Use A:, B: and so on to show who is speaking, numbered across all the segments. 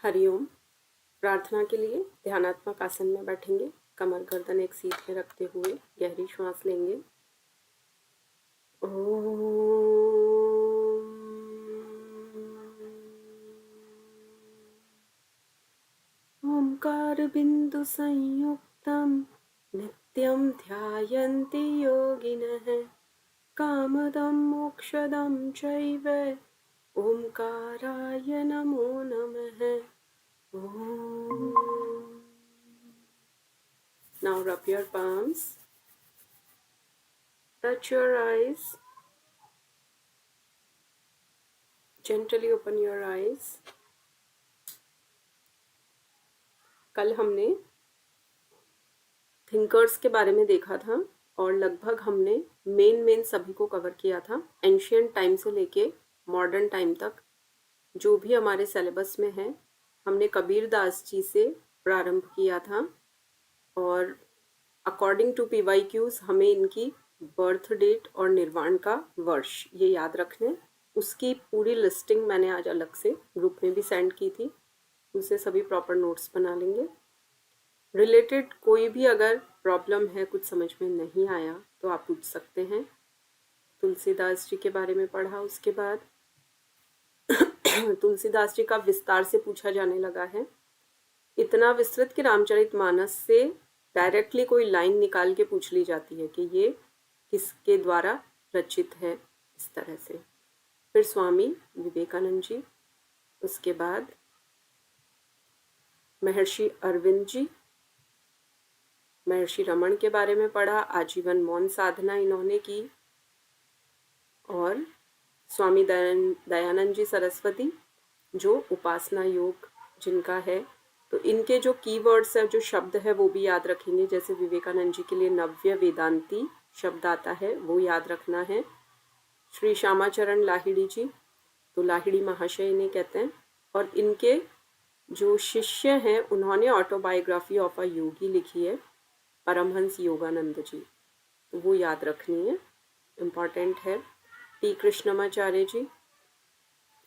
A: हरिओम। प्रार्थना के लिए ध्यानात्मक आसन में बैठेंगे। कमर गर्दन एक सीध में रखते हुए गहरी श्वास लेंगे। ओंकार बिंदु संयुक्तम नित्यं ध्यायन्ति योगिनः कामदं मोक्षदं चैव ओंकाराय नमो नमः। Now rub your palms, touch your eyes, gently open your eyes. कल हमने थिंकर्स के बारे में देखा था और लगभग हमने मेन सभी को कवर किया था। एंशियंट टाइम से लेके मॉडर्न टाइम तक जो भी हमारे सिलेबस में है, हमने कबीर दास जी से प्रारंभ किया था और अकॉर्डिंग टू PYQs हमें इनकी बर्थ डेट और निर्वाण का वर्ष ये याद रखने। उसकी पूरी लिस्टिंग मैंने आज अलग से ग्रुप में भी सेंड की थी, उसे सभी प्रॉपर नोट्स बना लेंगे। रिलेटेड कोई भी अगर प्रॉब्लम है, कुछ समझ में नहीं आया तो आप पूछ सकते हैं। तुलसीदास जी के बारे में पढ़ा, उसके बाद तुलसीदास जी का विस्तार से पूछा जाने लगा है, इतना विस्तृत कि रामचरितमानस से डायरेक्टली कोई लाइन निकाल के पूछ ली जाती है कि ये किसके द्वारा रचित है, इस तरह से। फिर स्वामी विवेकानंद जी, उसके बाद महर्षि अरविंद जी, महर्षि रमन के बारे में पढ़ा, आजीवन मौन साधना इन्होंने की, और स्वामी दयानंद जी सरस्वती जो उपासना योग जिनका है, तो इनके जो कीवर्ड्स है, जो शब्द है वो भी याद रखेंगे। जैसे विवेकानंद जी के लिए नव्य वेदांती शब्द आता है, वो याद रखना है। श्री श्यामाचरण लाहिड़ी जी, तो लाहिड़ी महाशय इन्हें कहते हैं, और इनके जो शिष्य हैं उन्होंने ऑटोबायोग्राफी ऑफ अ योगी लिखी है, परमहंस योगानंद जी, तो वो याद रखनी है, इम्पॉर्टेंट है। टी कृष्णमाचार्य जी,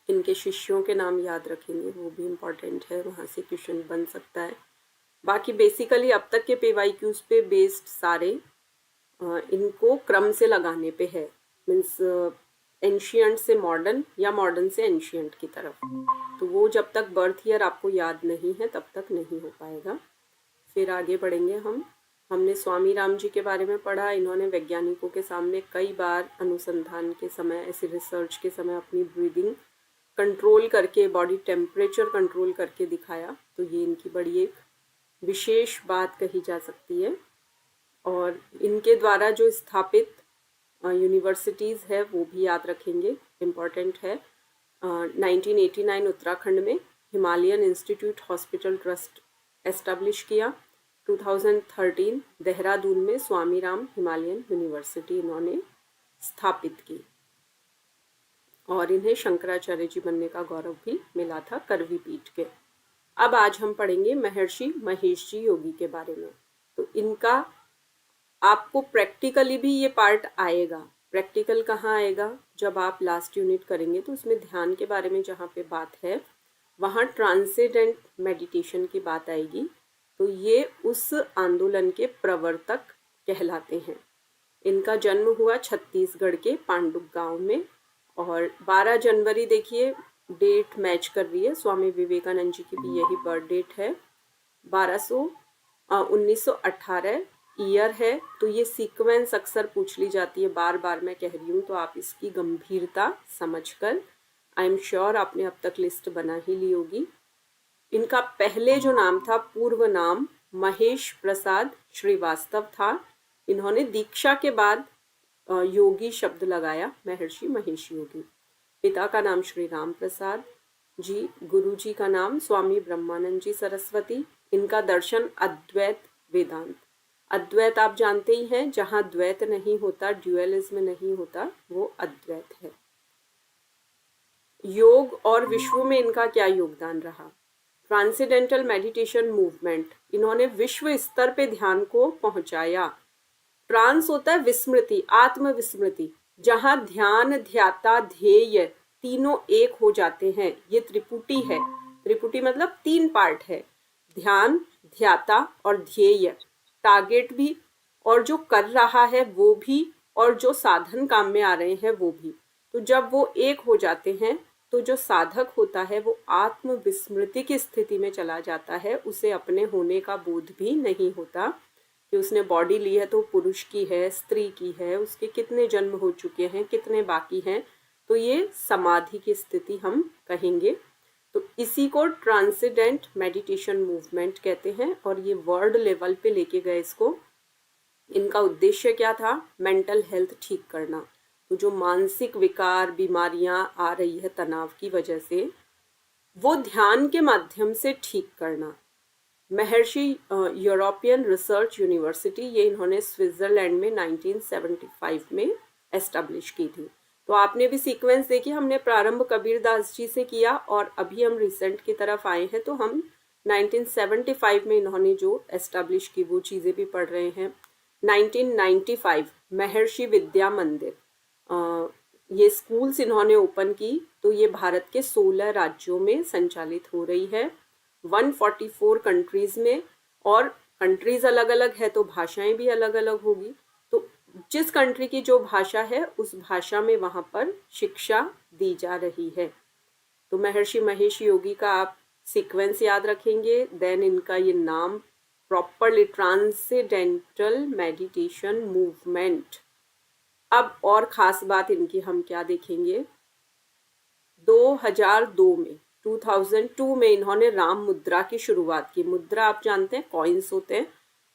A: इनके शिष्यों के नाम याद रखेंगे, वो भी इम्पॉर्टेंट है, वहाँ से क्वेश्चन बन सकता है। बाकी बेसिकली अब तक के PYQs पे बेस्ड सारे इनको क्रम से लगाने पे है, मीन्स एंशियंट से मॉडर्न या मॉडर्न से एंशियंट की तरफ। तो वो जब तक बर्थ ईयर आपको याद नहीं है तब तक नहीं हो पाएगा। फिर आगे बढ़ेंगे हमने स्वामी राम जी के बारे में पढ़ा। इन्होंने वैज्ञानिकों के सामने कई बार अनुसंधान के समय, ऐसे रिसर्च के समय अपनी ब्रीदिंग कंट्रोल करके, बॉडी टेम्परेचर कंट्रोल करके दिखाया, तो ये इनकी बड़ी एक विशेष बात कही जा सकती है। और इनके द्वारा जो स्थापित यूनिवर्सिटीज़ है वो भी याद रखेंगे, इम्पॉर्टेंट है। 1989 उत्तराखंड में Himalayan institute hospital trust establish किया। 2013 देहरादून में स्वामी राम हिमालयन यूनिवर्सिटी इन्होंने स्थापित की, और इन्हें शंकराचार्य जी बनने का गौरव भी मिला था करवी पीठ के। अब आज हम पढ़ेंगे महर्षि महेश जी योगी के बारे में। तो इनका आपको प्रैक्टिकली भी ये पार्ट आएगा। प्रैक्टिकल कहाँ आएगा? जब आप लास्ट यूनिट करेंगे तो उसमें ध्यान के बारे में जहाँ पे बात है वहाँ ट्रांसेंडेंट मेडिटेशन की बात आएगी। तो ये उस आंदोलन के प्रवर्तक कहलाते हैं। इनका जन्म हुआ छत्तीसगढ़ के पांडुप गांव में, और 12 जनवरी देखिए डेट मैच कर रही है, स्वामी विवेकानंद जी की भी यही बर्थ डेट है। 1918 ईयर है। तो ये सीक्वेंस अक्सर पूछ ली जाती है, बार बार मैं कह रही हूँ, तो आप इसकी गंभीरता समझकर, आई एम श्योर आपने अब तक लिस्ट बना ही ली होगी। इनका पहले जो नाम था, पूर्व नाम महेश प्रसाद श्रीवास्तव था। इन्होंने दीक्षा के बाद योगी शब्द लगाया, महर्षि महेश योगी। पिता का नाम श्री राम प्रसाद जी, गुरु जी का नाम स्वामी ब्रह्मानंद जी सरस्वती। इनका दर्शन अद्वैत वेदांत। अद्वैत आप जानते ही हैं, जहाँ द्वैत नहीं होता, ड्यूअलिज्म नहीं होता, वो अद्वैत है। योग और विश्व में इनका क्या योगदान रहा? ट्रांसेंडेंटल मेडिटेशन मूवमेंट, इन्होंने विश्व स्तर पे ध्यान को पहुंचाया। ट्रांस होता है विस्मृति, आत्मविस्मृति, जहां ध्यान, ध्याता, ध्येय तीनों एक हो जाते हैं। ये त्रिपुटी है, त्रिपुटी मतलब 3 पार्ट है, ध्यान, ध्याता और ध्येय, टारगेट भी, और जो कर रहा है वो भी, और जो साधन काम में आ रहे हैं वो भी। तो जब वो एक हो जाते हैं तो जो साधक होता है वो आत्म विस्मृति की स्थिति में चला जाता है, उसे अपने होने का बोध भी नहीं होता कि उसने बॉडी ली है तो पुरुष की है, स्त्री की है, उसके कितने जन्म हो चुके हैं, कितने बाकी हैं। तो ये समाधि की स्थिति हम कहेंगे। तो इसी को ट्रांसेंडेंट मेडिटेशन मूवमेंट कहते हैं, और ये वर्ल्ड लेवल पे लेके गए इसको। इनका उद्देश्य क्या था? मेंटल हेल्थ ठीक करना। तो जो मानसिक विकार, बीमारियां आ रही है तनाव की वजह से, वो ध्यान के माध्यम से ठीक करना। महर्षि यूरोपियन रिसर्च यूनिवर्सिटी, ये इन्होंने स्विट्जरलैंड में 1975 में एस्टेब्लिश की थी। तो आपने भी सीक्वेंस देखी, हमने प्रारंभ कबीरदास जी से किया और अभी हम रिसेंट की तरफ आए हैं, तो हम 1975 में इन्होंने जो एस्टेब्लिश की वो चीज़ें भी पढ़ रहे हैं। 1995 महर्षि विद्या मंदिर, ये स्कूल्स इन्होंने ओपन की। तो ये भारत के 16 राज्यों में संचालित हो रही है, 144 कंट्रीज में, और कंट्रीज अलग अलग है तो भाषाएं भी अलग अलग होगी। तो जिस कंट्री की जो भाषा है उस भाषा में वहाँ पर शिक्षा दी जा रही है। तो महर्षि महेश योगी का आप सीक्वेंस याद रखेंगे, देन इनका ये नाम प्रॉपरली ट्रांसेंडेंटल मेडिटेशन मूवमेंट। अब और खास बात इनकी हम क्या देखेंगे, 2002 में इन्होंने राम मुद्रा की शुरुआत की। मुद्रा आप जानते हैं कॉइन्स होते हैं।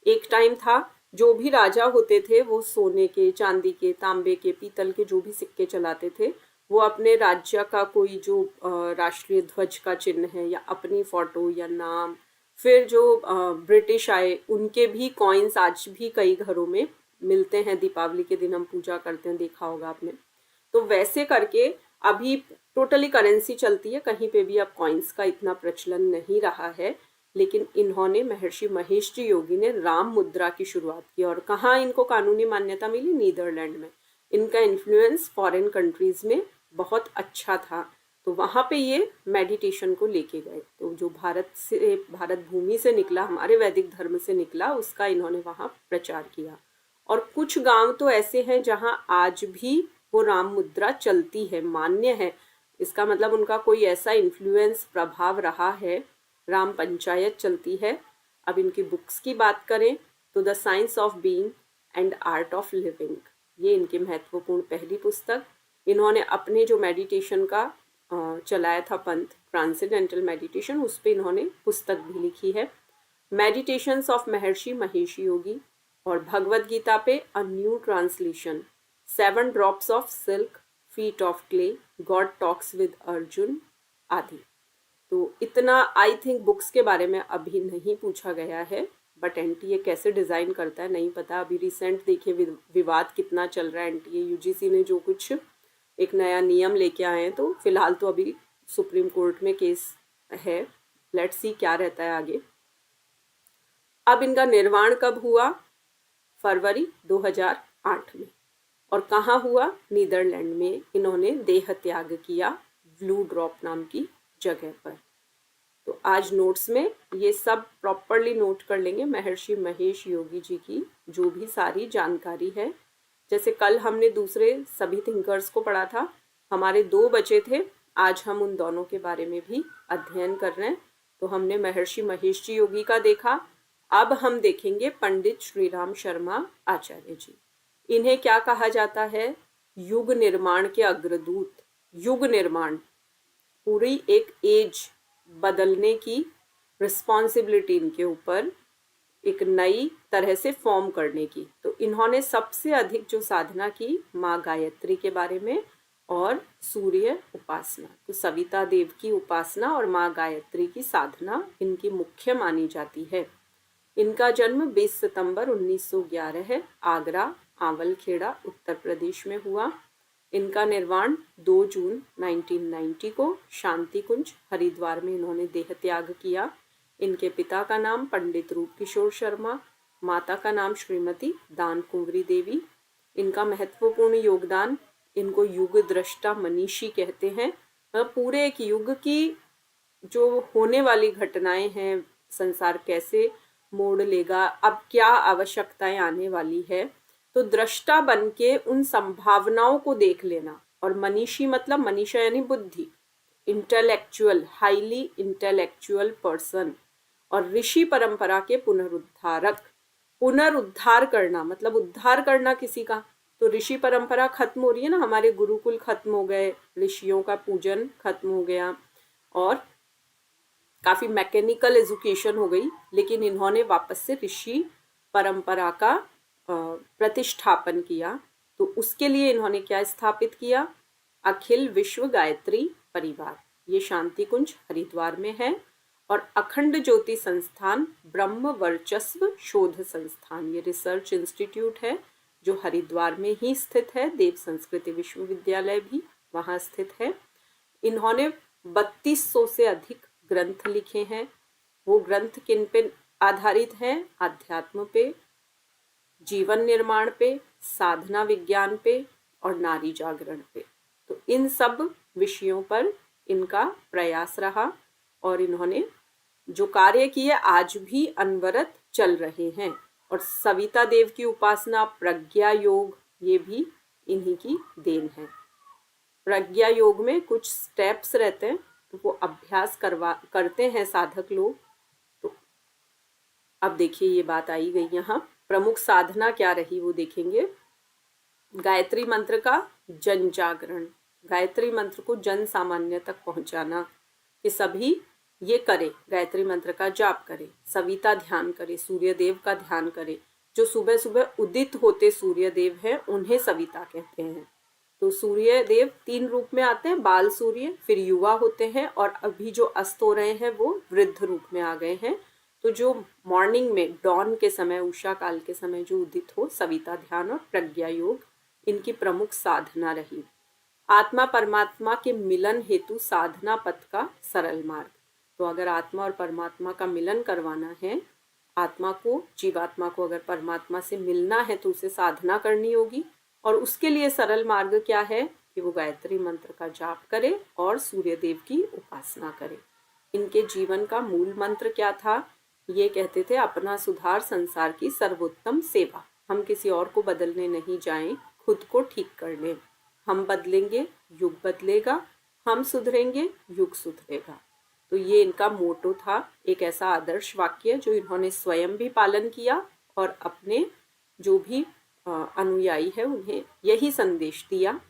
A: एक टाइम था जो भी राजा होते थे वो सोने के, चांदी के, तांबे के, पीतल के जो भी सिक्के चलाते थे, वो अपने राज्य का कोई जो राष्ट्रीय ध्वज का चिन्ह है या अपनी फोटो या नाम, फिर जो ब्रिटिश आए उनके भी कॉइन्स आज भी कई घरों में मिलते हैं। दीपावली के दिन हम पूजा करते हैं, देखा होगा आपने। तो वैसे करके अभी टोटली करेंसी चलती है, कहीं पे भी अब कॉइन्स का इतना प्रचलन नहीं रहा है। लेकिन इन्होंने, महर्षि महेश जी योगी ने राम मुद्रा की शुरुआत की। और कहाँ इनको कानूनी मान्यता मिली? नीदरलैंड में। इनका इन्फ्लुएंस फॉरेन कंट्रीज में बहुत अच्छा था, तो वहाँ पे ये मेडिटेशन को लेके गए। तो जो भारत भूमि से निकला, हमारे वैदिक धर्म से निकला, उसका इन्होंने वहाँ प्रचार किया। और कुछ गांव तो ऐसे हैं जहाँ आज भी वो राम मुद्रा चलती है, मान्य है। इसका मतलब उनका कोई ऐसा इन्फ्लुएंस, प्रभाव रहा है। राम पंचायत चलती है। अब इनकी बुक्स की बात करें तो the science of being and art of living, ये इनकी महत्वपूर्ण पहली पुस्तक। इन्होंने अपने जो मेडिटेशन का चलाया था पंथ, ट्रांसेंडेंटल मेडिटेशन, उस पर इन्होंने पुस्तक भी लिखी है, मेडिटेशंस ऑफ महर्षि महेश योगी। और भगवद गीता पे a new translation, 7 drops of silk, feet of clay, God talks with Arjun आदि। तो इतना आई थिंक बुक्स के बारे में अभी नहीं पूछा गया है, बट एनटीए कैसे डिज़ाइन करता है नहीं पता। अभी रिसेंट देखिए विवाद कितना चल रहा है, एनटीए यूजीसी ने जो कुछ एक नया नियम लेके आए हैं, तो फिलहाल तो अभी सुप्रीम कोर्ट में केस है, लेट्स सी क्या रहता है आगे। अब इनका निर्वाण कब हुआ? फरवरी 2008 में। और कहाँ हुआ? नीदरलैंड में इन्होंने देह त्याग किया, ब्लू ड्रॉप नाम की जगह पर। तो आज नोट्स में ये सब प्रॉपरली नोट कर लेंगे, महर्षि महेश योगी जी की जो भी सारी जानकारी है। जैसे कल हमने दूसरे सभी थिंकर्स को पढ़ा था, हमारे 2 बचे थे, आज हम उन दोनों के बारे में भी अध्ययन कर रहे हैं। तो हमने महर्षि महेश जी योगी का देखा, अब हम देखेंगे पंडित श्रीराम शर्मा आचार्य जी। इन्हें क्या कहा जाता है? युग निर्माण के अग्रदूत। युग निर्माण, पूरी एक एज बदलने की रिस्पॉन्सिबिलिटी इनके ऊपर, एक नई तरह से फॉर्म करने की। तो इन्होंने सबसे अधिक जो साधना की, माँ गायत्री के बारे में और सूर्य उपासना। तो सविता देव की उपासना और माँ गायत्री की साधना इनकी मुख्य मानी जाती है। इनका जन्म 20 सितंबर 1911 है, आगरा आंवलखेड़ा उत्तर प्रदेश में हुआ। इनका निर्वाण 2 जून 1990 को शांति कुंज हरिद्वार में इन्होंने देह त्याग किया। इनके पिता का नाम पंडित रूप किशोर शर्मा, माता का नाम श्रीमती दान कुंवरी देवी। इनका महत्वपूर्ण योगदान, इनको युग दृष्टा मनीषी कहते हैं। पूरे एक युग की जो होने वाली घटनाएं हैं, संसार कैसे मोड़ लेगा, अब क्या आवश्यकताएं आने वाली है, तो दृष्टा बन के उन संभावनाओं को देख लेना। और मनीषी मतलब मनीषा यानी बुद्धि, इंटेलेक्चुअल, हाईली इंटेलेक्चुअल पर्सन। और ऋषि परंपरा के पुनरुद्धारक, पुनरुद्धार करना मतलब उद्धार करना किसी का। तो ऋषि परंपरा खत्म हो रही है ना, हमारे गुरुकुल खत्म हो गए, ऋषियों का पूजन खत्म हो गया और काफी मैकेनिकल एजुकेशन हो गई, लेकिन इन्होंने वापस से ऋषि परंपरा का प्रतिष्ठापन किया। तो उसके लिए इन्होंने क्या स्थापित किया? अखिल विश्व गायत्री परिवार, ये शांति कुंज हरिद्वार में है। और अखंड ज्योति संस्थान ब्रह्म वर्चस्व शोध संस्थान, ये रिसर्च इंस्टीट्यूट है जो हरिद्वार में ही स्थित है। देव संस्कृति विश्वविद्यालय भी वहाँ स्थित है। इन्होंने 3200 से अधिक ग्रंथ लिखे हैं। वो ग्रंथ किन पे आधारित हैं? आध्यात्म पे, जीवन निर्माण पे, साधना विज्ञान पे और नारी जागरण पे। तो इन सब विषयों पर इनका प्रयास रहा और इन्होंने जो कार्य किए आज भी अनवरत चल रहे हैं। और सविता देव की उपासना, प्रज्ञा योग, ये भी इन्हीं की देन है। प्रज्ञा योग में कुछ स्टेप्स रहते हैं, तो वो अभ्यास करते हैं साधक लोग। तो अब देखिए ये बात आई गई यहाँ, प्रमुख साधना क्या रही वो देखेंगे। गायत्री मंत्र का जन जागरण, गायत्री मंत्र को जन सामान्य तक पहुंचाना कि सभी ये करे, गायत्री मंत्र का जाप करे, सविता ध्यान करे, सूर्य देव का ध्यान करे। जो सुबह सुबह उदित होते सूर्य देव हैं उन्हें सविता कहते हैं। तो सूर्य देव 3 रूप में आते हैं, बाल सूर्य, फिर युवा होते हैं और अभी जो अस्त हो रहे हैं वो वृद्ध रूप में आ गए हैं। तो जो मॉर्निंग में डॉन के समय, उषा काल के समय जो उदित हो, सविता ध्यान और प्रज्ञा योग इनकी प्रमुख साधना रही। आत्मा परमात्मा के मिलन हेतु साधना पथ का सरल मार्ग। तो अगर आत्मा और परमात्मा का मिलन करवाना है, आत्मा को, जीवात्मा को अगर परमात्मा से मिलना है तो उसे साधना करनी होगी। और उसके लिए सरल मार्ग क्या है कि वो गायत्री मंत्र का जाप करे और सूर्य देव की उपासना करे। इनके जीवन का मूल मंत्र क्या था? ये कहते थे, अपना सुधार संसार की सर्वोत्तम सेवा। हम किसी और को बदलने नहीं जाएं, खुद को ठीक कर लें। हम बदलेंगे, युग बदलेगा, हम सुधरेंगे, युग सुधरेगा। तो ये इनका मोटो था, एक ऐसा आदर्श वाक्य जो इन्होंने स्वयं भी पालन किया और अपने जो भी अनुयायी है उन्हें यही संदेश दिया।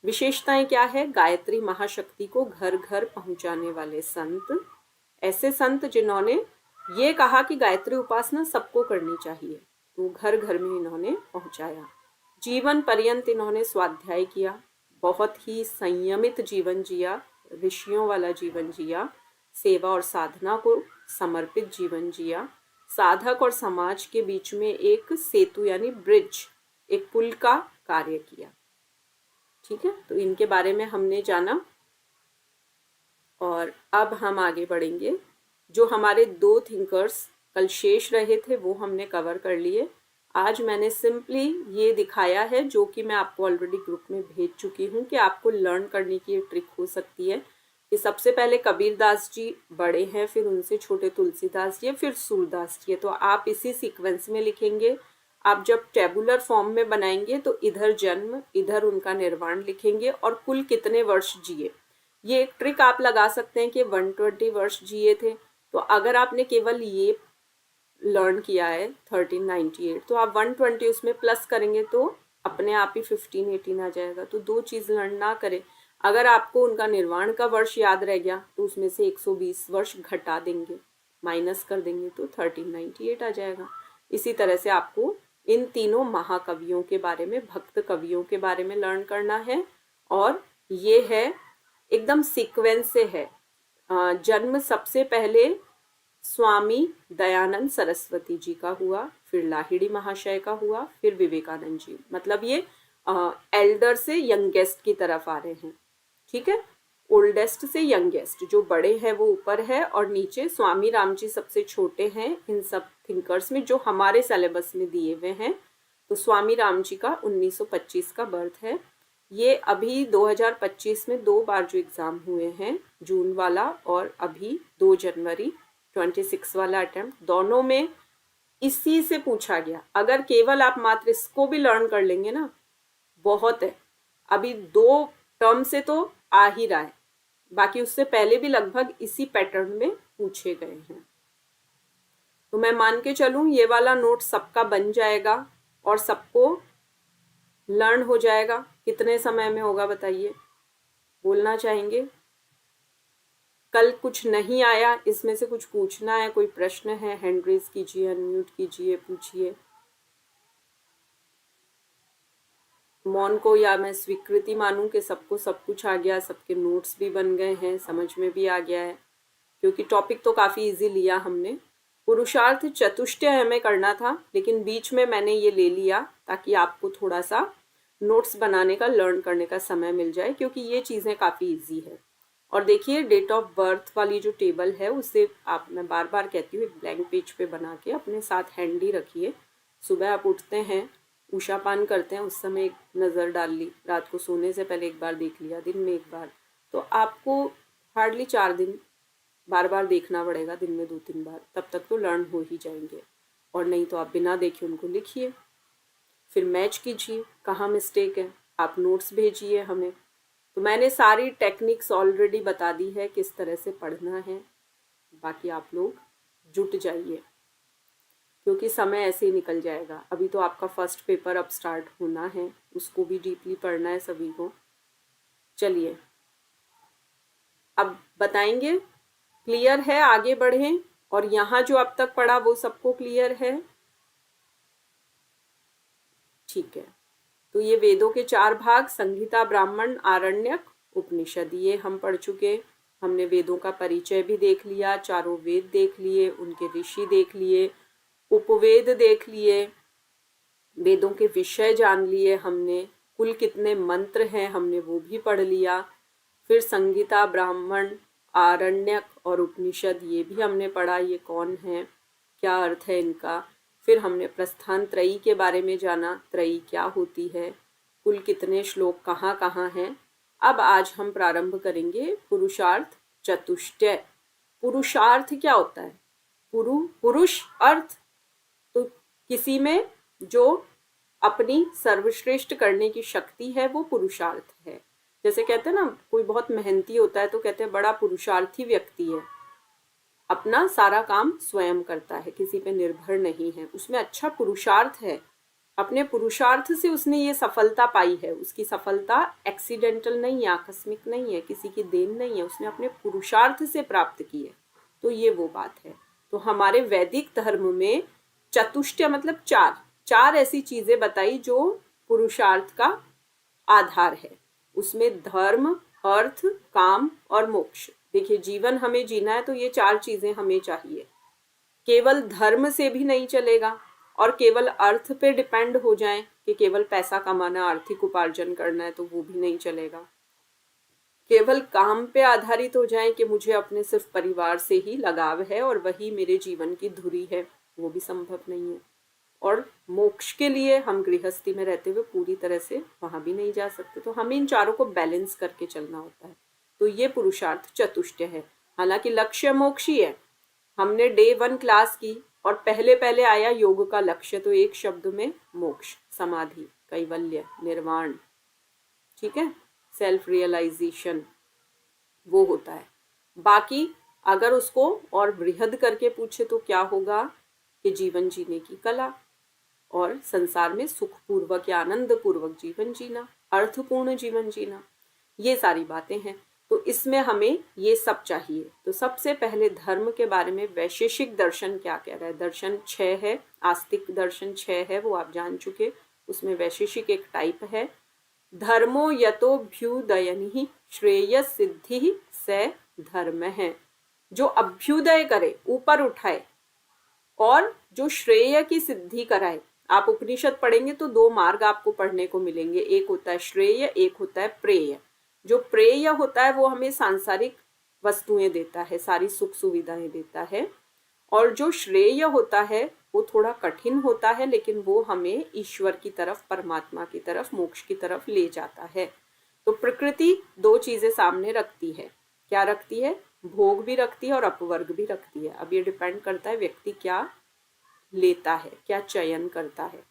A: विशेषताएं क्या है? गायत्री महाशक्ति को घर घर पहुंचाने वाले संत, ऐसे संत जिन्होंने ये कहा कि गायत्री उपासना सबको करनी चाहिए, तो घर घर में इन्होंने पहुंचाया। जीवन पर्यंत इन्होंने स्वाध्याय किया, बहुत ही संयमित जीवन जिया, ऋषियों वाला जीवन जिया, सेवा और साधना को समर्पित जीवन जिया, साधक और समाज के बीच में एक सेतु यानी ब्रिज, एक पुल का कार्य किया। ठीक है, तो इनके बारे में हमने जाना और अब हम आगे बढ़ेंगे। जो हमारे 2 थिंकर्स कल शेष रहे थे वो हमने कवर कर लिए। आज मैंने सिंपली ये दिखाया है जो कि मैं आपको ऑलरेडी ग्रुप में भेज चुकी हूँ कि आपको लर्न करने की एक ट्रिक हो सकती है कि सबसे पहले कबीरदास जी बड़े हैं, फिर उनसे छोटे तुलसीदास जी, फिर सूरदास जी। तो आप इसी सीक्वेंस में लिखेंगे। आप जब टेबुलर फॉर्म में बनाएंगे तो इधर जन्म, इधर उनका निर्वाण लिखेंगे और कुल कितने वर्ष जिए। ये एक ट्रिक आप लगा सकते हैं कि 120 वर्ष जिए थे। तो अगर आपने केवल ये लर्न किया है 1398, तो आप 120 उसमें प्लस करेंगे तो अपने आप ही 1518 आ जाएगा। तो 2 चीज लर्न ना करें। अगर आपको उनका निर्वाण का वर्ष याद रह गया तो उसमें से 120 वर्ष घटा देंगे, माइनस कर देंगे तो 1398 आ जाएगा। इसी तरह से आपको इन तीनों महाकवियों के बारे में, भक्त कवियों के बारे में लर्न करना है। और ये है एकदम सीक्वेंस से है। जन्म सबसे पहले स्वामी दयानंद सरस्वती जी का हुआ, फिर लाहिड़ी महाशय का हुआ, फिर विवेकानंद जी। मतलब ये एल्डर से यंगेस्ट की तरफ आ रहे हैं। ठीक है, ओल्डेस्ट से यंगेस्ट, जो बड़े हैं वो ऊपर है और नीचे स्वामी राम जी सबसे छोटे हैं इन सब थिंकर्स में जो हमारे सिलेबस में दिए हुए हैं। तो स्वामी राम जी का 1925 का बर्थ है। ये अभी 2025 में 2 बार जो एग्ज़ाम हुए हैं, जून वाला और अभी 2 जनवरी 26 वाला अटेम्प्ट, दोनों में इसी से पूछा गया। अगर केवल आप मात्र इसको भी लर्न कर लेंगे ना, बहुत है। अभी 2 टर्म से तो आ ही रहा है, बाकी उससे पहले भी लगभग इसी पैटर्न में पूछे गए हैं। तो मैं मान के चलूं ये वाला नोट सबका बन जाएगा और सबको लर्न हो जाएगा। कितने समय में होगा बताइए, बोलना चाहेंगे? कल कुछ नहीं आया, इसमें से कुछ पूछना है, कोई प्रश्न है, हैंड रेज कीजिए, अनम्यूट कीजिए, पूछिए। मौन को या मैं स्वीकृति मानूं कि सबको सब कुछ आ गया, सबके नोट्स भी बन गए हैं, समझ में भी आ गया है, क्योंकि टॉपिक तो काफ़ी इजी लिया हमने। पुरुषार्थ चतुष्टय हमें करना था, लेकिन बीच में मैंने ये ले लिया ताकि आपको थोड़ा सा नोट्स बनाने का, लर्न करने का समय मिल जाए, क्योंकि ये चीज़ें काफ़ी इजी है। और देखिए डेट ऑफ बर्थ वाली जो टेबल है उसे आप, मैं बार बार कहती हूँ, एक ब्लैंक पेज पे बना के अपने साथ हैंडी रखिए। सुबह आप उठते हैं, उषा पान करते हैं, उस समय एक नज़र डाल ली, रात को सोने से पहले एक बार देख लिया, दिन में एक बार, तो आपको हार्डली 4 दिन बार बार देखना पड़ेगा, दिन में 2-3 बार, तब तक तो लर्न हो ही जाएंगे। और नहीं तो आप बिना देखे उनको लिखिए, फिर मैच कीजिए कहाँ मिस्टेक है, आप नोट्स भेजिए हमें। तो मैंने सारी टेक्निक्स ऑलरेडी बता दी है किस तरह से पढ़ना है, बाकी आप लोग जुट जाइए, क्योंकि समय ऐसे ही निकल जाएगा। अभी तो आपका फर्स्ट पेपर अब स्टार्ट होना है, उसको भी डीपली पढ़ना है सभी को। चलिए अब बताएंगे, क्लियर है? आगे बढ़ें। और यहाँ जो अब तक पढ़ा वो सबको क्लियर है? ठीक है। तो ये वेदों के 4 भाग, संहिता, ब्राह्मण, आरण्यक, उपनिषद, ये हम पढ़ चुके। हमने वेदों का परिचय भी देख लिया, चारों वेद देख लिए, उनके ऋषि देख लिए, उपवेद देख लिए, वेदों के विषय जान लिए हमने, कुल कितने मंत्र हैं हमने वो भी पढ़ लिया। फिर संहिता, ब्राह्मण, आरण्यक और उपनिषद ये भी हमने पढ़ा, ये कौन है, क्या अर्थ है इनका। फिर हमने प्रस्थान त्रयी के बारे में जाना, त्रयी क्या होती है, कुल कितने श्लोक कहाँ कहाँ हैं। अब आज हम प्रारंभ करेंगे पुरुषार्थ चतुष्टय। पुरुषार्थ क्या होता है? पुरुष अर्थ, तो किसी में जो अपनी सर्वश्रेष्ठ करने की शक्ति है वो पुरुषार्थ है। जैसे कहते हैं ना, कोई बहुत मेहनती होता है तो कहते हैं बड़ा पुरुषार्थी व्यक्ति है, अपना सारा काम स्वयं करता है, किसी पे निर्भर नहीं है, उसमें अच्छा पुरुषार्थ है, अपने पुरुषार्थ से उसने ये सफलता पाई है। उसकी सफलता एक्सीडेंटल नहीं है, आकस्मिक नहीं है, किसी की देन नहीं है, उसने अपने पुरुषार्थ से प्राप्त की है। तो ये वो बात है। तो हमारे वैदिक धर्म में चतुष्टय मतलब 4 ऐसी चीजें बताई जो पुरुषार्थ का आधार है। उसमें धर्म, अर्थ, काम और मोक्ष। देखिए जीवन हमें जीना है तो ये 4 चीजें हमें चाहिए। केवल धर्म से भी नहीं चलेगा और केवल अर्थ पे डिपेंड हो जाए कि केवल पैसा कमाना, आर्थिक उपार्जन करना है, तो वो भी नहीं चलेगा। केवल काम पे आधारित हो जाए कि मुझे अपने सिर्फ परिवार से ही लगाव है और वही मेरे जीवन की धुरी है, वो भी संभव नहीं है। और मोक्ष के लिए हम गृहस्थी में रहते हुए पूरी तरह से वहां भी नहीं जा सकते। तो हमें इन चारों को बैलेंस करके चलना होता है। तो ये पुरुषार्थ चतुष्टय है। हालांकि लक्ष्य मोक्ष ही है। हमने डे 1 क्लास की और पहले पहले आया योग का लक्ष्य, तो एक शब्द में मोक्ष, समाधि, कैवल्य, निर्वाण, ठीक है, सेल्फ रियलाइजेशन, वो होता है। बाकी अगर उसको और बृहद करके पूछे तो क्या होगा कि जीवन जीने की कला और संसार में सुखपूर्वक या आनंद पूर्वक जीवन जीना, अर्थपूर्ण जीवन जीना, ये सारी बातें हैं। तो इसमें हमें ये सब चाहिए। तो सबसे पहले धर्म के बारे में वैशेषिक दर्शन क्या कह रहा है। दर्शन 6 है, आस्तिक दर्शन 6 है, वो आप जान चुके। उसमें वैशेषिक एक टाइप है। धर्मो यतोभ्युदयनि श्रेय सिद्धि से धर्म है। जो अभ्युदय करे, ऊपर उठाए, और जो श्रेय की सिद्धि कराए। आप उपनिषद पढ़ेंगे तो 2 मार्ग आपको पढ़ने को मिलेंगे, एक होता है श्रेय, एक होता है प्रेय। जो प्रेय होता है वो हमें सांसारिक वस्तुएं देता है, सारी सुख सुविधाएं देता है, और जो श्रेय होता है वो थोड़ा कठिन होता है, लेकिन वो हमें ईश्वर की तरफ, परमात्मा की तरफ, मोक्ष की तरफ ले जाता है। तो प्रकृति दो चीजें सामने रखती है। क्या रखती है? भोग भी रखती है और अपवर्ग भी रखती है। अब ये डिपेंड करता है व्यक्ति क्या लेता है, क्या चयन करता है।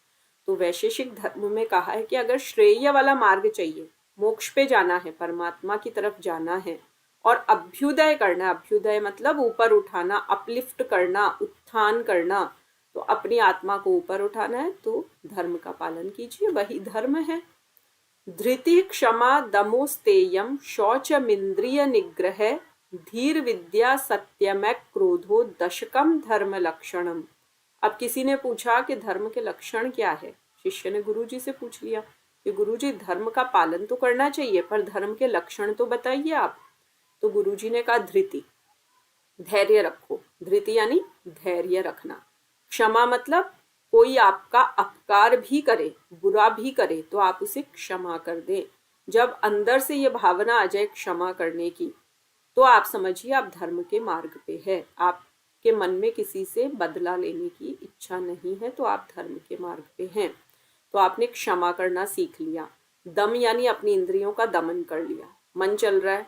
A: तो वैशेषिक धर्म में कहा है कि अगर श्रेय वाला मार्ग चाहिए, मोक्ष पे जाना है, परमात्मा की तरफ जाना है और अभ्युदय करना, अभ्युदय मतलब ऊपर उठाना, अपलिफ्ट करना, उत्थान करना, तो अपनी आत्मा को ऊपर उठाना है तो धर्म का पालन कीजिए, वही धर्म है। धृति क्षमा दमोस्तेयम शौचमिंद्रिय निग्रह धीर विद्या सत्यमय क्रोधो दशकम धर्म लक्षणम। अब किसी ने पूछा कि धर्म के लक्षण क्या है। शिष्य ने गुरुजी से पूछ लिया कि गुरुजी धर्म का पालन तो करना चाहिए पर धर्म के लक्षण तो बताइए आप। तो गुरुजी ने कहा धृति, धैर्य रखो। धृति यानी धैर्य रखना। क्षमा मतलब कोई आपका अपकार भी करे, बुरा भी करे तो आप उसे क्षमा कर दें। जब अंदर से ये भावना आ जाए क्षमा करने की, तो आप समझिए आप धर्म के मार्ग पे है। आपके मन में किसी से बदला लेने की इच्छा नहीं है तो आप धर्म के मार्ग पे हैं। तो आपने क्षमा करना सीख लिया। दम यानी अपनी इंद्रियों का दमन कर लिया। मन चल रहा है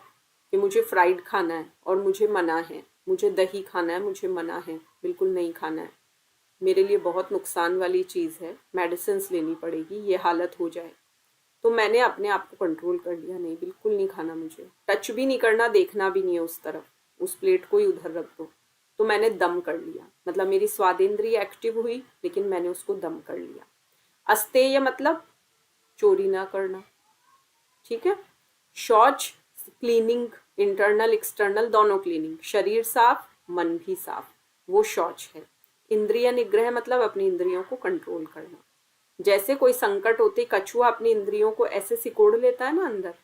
A: कि मुझे फ्राइड खाना है और मुझे मना है, मुझे दही खाना है, मुझे मना है, बिल्कुल नहीं खाना है, मेरे लिए बहुत नुकसान वाली चीज़ है, मेडिसिन लेनी पड़ेगी, ये हालत हो जाए, तो मैंने अपने आप को कंट्रोल कर लिया, नहीं बिल्कुल नहीं खाना, मुझे टच भी नहीं करना, देखना भी नहीं है उस तरफ, उस प्लेट को ही उधर रख दो। तो मैंने दम कर लिया, मतलब मेरी स्वादेंद्रिय एक्टिव हुई लेकिन मैंने उसको दम कर लिया। अस्तेय मतलब चोरी ना करना, ठीक है। शौच क्लीनिंग, इंटरनल एक्सटर्नल दोनों क्लीनिंग, शरीर साफ मन भी साफ, वो शौच है। इंद्रिय निग्रह मतलब अपनी इंद्रियों को कंट्रोल करना। जैसे कोई संकट होते कछुआ अपनी इंद्रियों को ऐसे सिकोड़ लेता है ना अंदर,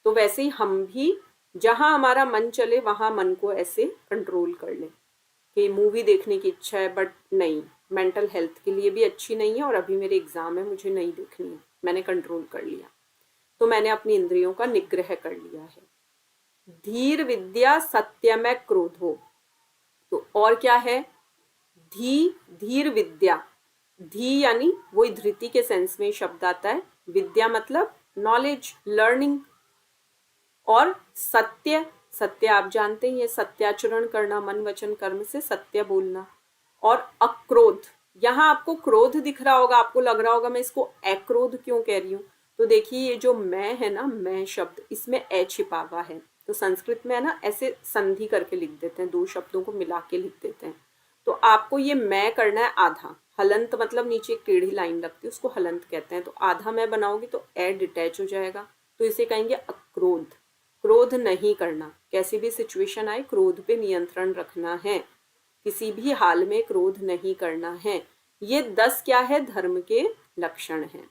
A: तो वैसे ही हम भी जहां हमारा मन चले वहां मन को ऐसे कंट्रोल कर ले कि मूवी देखने की इच्छा है बट नहीं, मेंटल हेल्थ के लिए भी अच्छी नहीं है और अभी मेरे एग्जाम है, मुझे नहीं देखनी है, मैंने कंट्रोल कर लिया। तो मैंने अपनी इंद्रियों का निग्रह कर लिया है। धीर विद्या सत्यमय क्रोधो, तो और क्या है? धीर विद्या, धी यानी वही धृति के सेंस में शब्द आता है, विद्या मतलब नॉलेज, लर्निंग, और सत्य, सत्य आप जानते हैं, ये सत्याचरण करना, मन वचन कर्म से सत्य बोलना। और अक्रोध, यहाँ आपको क्रोध दिख रहा होगा, आपको लग रहा होगा मैं इसको अक्रोध क्यों कह रही हूँ, तो देखिए ये जो मैं है ना, मैं शब्द, इसमें ए छिपा हुआ है। तो संस्कृत में है ना ऐसे संधि करके लिख देते हैं, दो शब्दों को मिला के लिख देते हैं। तो आपको ये मैं करना है आधा, हलंत मतलब नीचे एक टेढ़ी लाइन लगती है उसको हलंत कहते हैं, तो आधा मैं बनाओगी तो ए डिटैच हो जाएगा, तो इसे कहेंगे अक्रोध। क्रोध नहीं करना, कैसी भी सिचुएशन आए क्रोध पे नियंत्रण रखना है, किसी भी हाल में क्रोध नहीं करना है। ये 10 क्या है? धर्म के लक्षण हैं।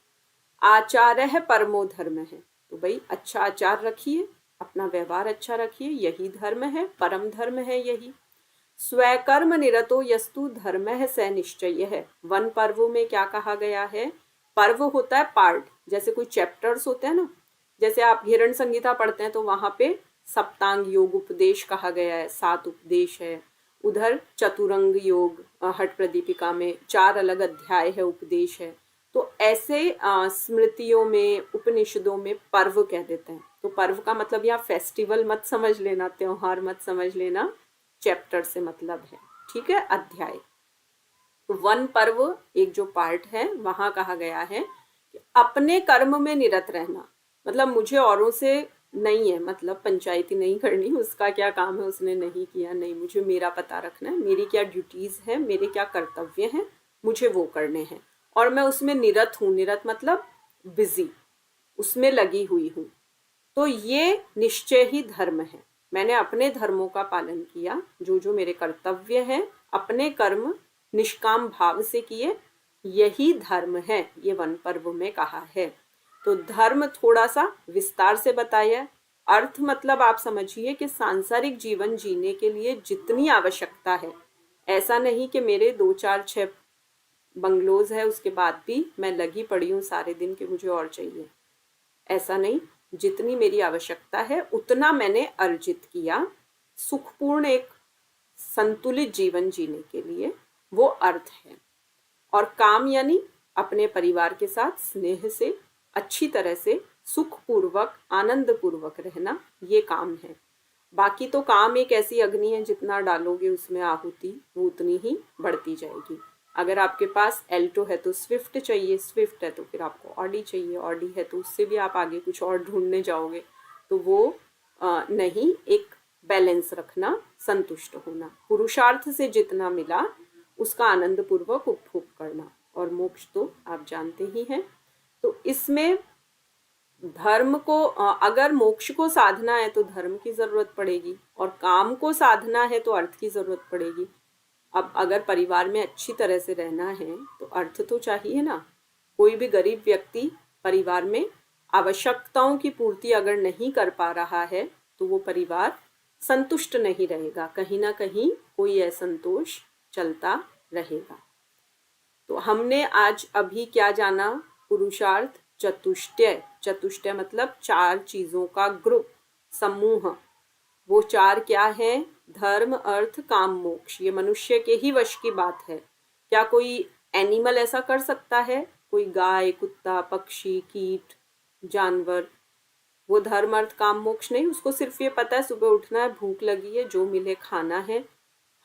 A: आचार है परमो धर्म है, तो भाई अच्छा आचार रखिए, अपना व्यवहार अच्छा रखिए, यही धर्म है, परम धर्म है यही। स्वकर्म निरतो यस्तु धर्म है स निश्चय है। वन पर्वों में क्या कहा गया है? पर्व होता है पार्ट, जैसे कोई चैप्टर्स होते हैं ना, जैसे आप हिरण संहिता पढ़ते हैं तो वहां पे सप्तांग योग उपदेश कहा गया है, 7 उपदेश है। उधर चतुरंग योग हठ प्रदीपिका में 4 अलग अध्याय है, उपदेश है। तो ऐसे स्मृतियों में, उपनिषदों में पर्व कह देते हैं। तो पर्व का मतलब यहाँ फेस्टिवल मत समझ लेना, त्योहार मत समझ लेना, चैप्टर से मतलब है, ठीक है, अध्याय। तो वन पर्व एक जो पार्ट है वहां कहा गया है कि अपने कर्म में निरत रहना, मतलब मुझे औरों से नहीं है, मतलब पंचायती नहीं करनी, उसका क्या काम है उसने नहीं किया, नहीं, मुझे मेरा पता रखना है, मेरी क्या ड्यूटीज है, मेरे क्या कर्तव्य हैं, मुझे वो करने हैं और मैं उसमें निरत हूँ। निरत मतलब बिजी, उसमें लगी हुई हूँ। तो ये निश्चय ही धर्म है। मैंने अपने धर्मों का पालन किया, जो जो मेरे कर्तव्य हैं, अपने कर्म निष्काम भाव से किए, यही धर्म है, ये वन पर्व में कहा है। तो धर्म थोड़ा सा विस्तार से बताया, अर्थ मतलब आप समझिए कि सांसारिक जीवन जीने के लिए जितनी आवश्यकता है, ऐसा नहीं कि मेरे 2 4 6 बंगलोज है उसके बाद भी मैं लगी पड़ी हूँ सारे दिन कि मुझे और चाहिए, ऐसा नहीं, जितनी मेरी आवश्यकता है उतना मैंने अर्जित किया, सुखपूर्ण एक संतुलित जीवन जीने के लिए, वो अर्थ है। और काम यानी अपने परिवार के साथ स्नेह से अच्छी तरह से सुख पूर्वक आनंद पूर्वक रहना, ये काम है। बाकी तो काम एक ऐसी अग्नि है, जितना डालोगे उसमें आहुति वो उतनी ही बढ़ती जाएगी। अगर आपके पास एल्टो है तो स्विफ्ट चाहिए, स्विफ्ट है तो फिर आपको ऑडी चाहिए, ऑडी है तो उससे भी आप आगे कुछ और ढूंढने जाओगे, तो वो नहीं, एक बैलेंस रखना, संतुष्ट होना, पुरुषार्थ से जितना मिला उसका आनंद पूर्वक उपभोग करना, और मोक्ष तो आप जानते ही हैं। तो इसमें धर्म को अगर मोक्ष को साधना है तो धर्म की जरूरत पड़ेगी, और काम को साधना है तो अर्थ की जरूरत पड़ेगी। अब अगर परिवार में अच्छी तरह से रहना है तो अर्थ तो चाहिए ना। कोई भी गरीब व्यक्ति परिवार में आवश्यकताओं की पूर्ति अगर नहीं कर पा रहा है तो वो परिवार संतुष्ट नहीं रहेगा, कहीं ना कहीं कोई असंतोष चलता रहेगा। तो हमने आज अभी क्या जाना? पुरुषार्थ चतुष्टय। चतुष्टय मतलब 4 चीजों का ग्रुप, समूह। वो 4 क्या है? धर्म, अर्थ, काम, मोक्ष। ये मनुष्य के ही वश की बात है। क्या कोई एनिमल ऐसा कर सकता है? कोई गाय, कुत्ता, पक्षी, कीट, जानवर, वो धर्म, अर्थ, काम, मोक्ष नहीं। उसको सिर्फ ये पता है सुबह उठना है, भूख लगी है, जो मिले खाना है।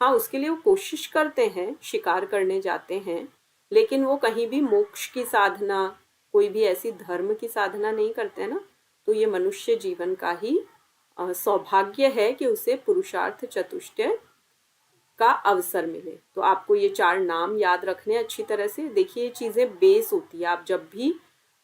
A: हाँ, उसके लिए वो कोशिश करते हैं, शिकार करने जाते हैं, लेकिन वो कहीं भी मोक्ष की साधना, कोई भी ऐसी धर्म की साधना नहीं करते ना। तो ये मनुष्य जीवन का ही सौभाग्य है कि उसे पुरुषार्थ चतुष्टय का अवसर मिले। तो आपको ये 4 नाम याद रखने अच्छी तरह से। देखिए, ये चीजें बेस होती है। आप जब भी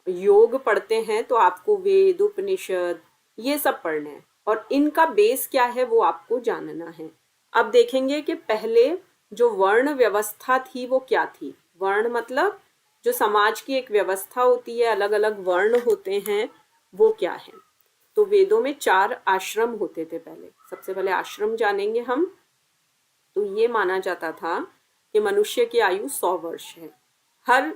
A: योग पढ़ते हैं तो आपको वेद, उपनिषद, ये सब पढ़ने हैं, और इनका बेस क्या है वो आपको जानना है। अब देखेंगे कि पहले जो वर्ण व्यवस्था थी वो क्या थी। वर्ण मतलब जो समाज की एक व्यवस्था होती है, अलग अलग वर्ण होते हैं, वो क्या है। तो वेदों में 4 आश्रम होते थे पहले। सबसे पहले आश्रम जानेंगे हम। तो ये माना जाता था कि मनुष्य की आयु 100 वर्ष है। हर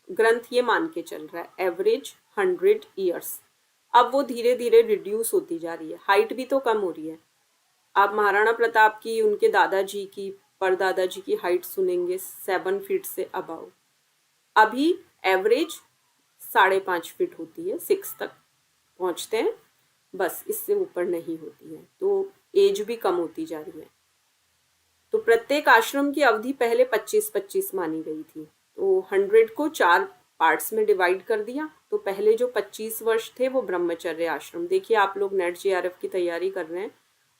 A: ग्रंथ ये मान के चल रहा है एवरेज 100 ईयर्स। अब वो धीरे धीरे रिड्यूस होती जा रही है, हाइट भी तो कम हो रही है। आप महाराणा प्रताप की, उनके दादाजी की, परदादाजी की हाइट सुनेंगे 7 फीट से अबव। अभी एवरेज 5.5 फीट होती है, 6 तक पहुंचते हैं, बस इससे ऊपर नहीं होती है। तो एज भी कम होती जा रही है। तो प्रत्येक आश्रम की अवधि पहले 25-25 मानी गई थी। तो 100 को 4 पार्ट्स में डिवाइड कर दिया। तो पहले जो 25 वर्ष थे वो ब्रह्मचर्य आश्रम। देखिए, आप लोग नेट JRF की तैयारी कर रहे हैं,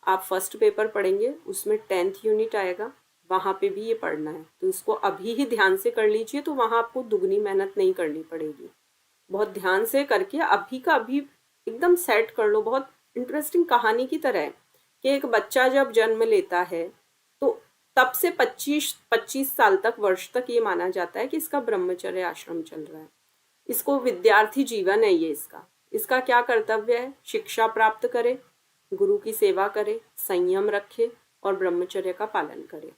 A: आप फर्स्ट पेपर पढ़ेंगे, उसमें 10th यूनिट आएगा, वहाँ पे भी ये पढ़ना है। तो इसको अभी ही ध्यान से कर लीजिए, तो वहाँ आपको दुगनी मेहनत नहीं करनी पड़ेगी। बहुत ध्यान से करके अभी का अभी एकदम सेट कर लो। बहुत इंटरेस्टिंग कहानी की तरह है कि एक बच्चा जब जन्म लेता है तो तब से 25 साल तक, वर्ष तक ये माना जाता है कि इसका ब्रह्मचर्य आश्रम चल रहा है। इसको विद्यार्थी जीवन है ये। इसका क्या कर्तव्य है? शिक्षा प्राप्त करे, गुरु की सेवा करे, संयम रखे और ब्रह्मचर्य का पालन करे।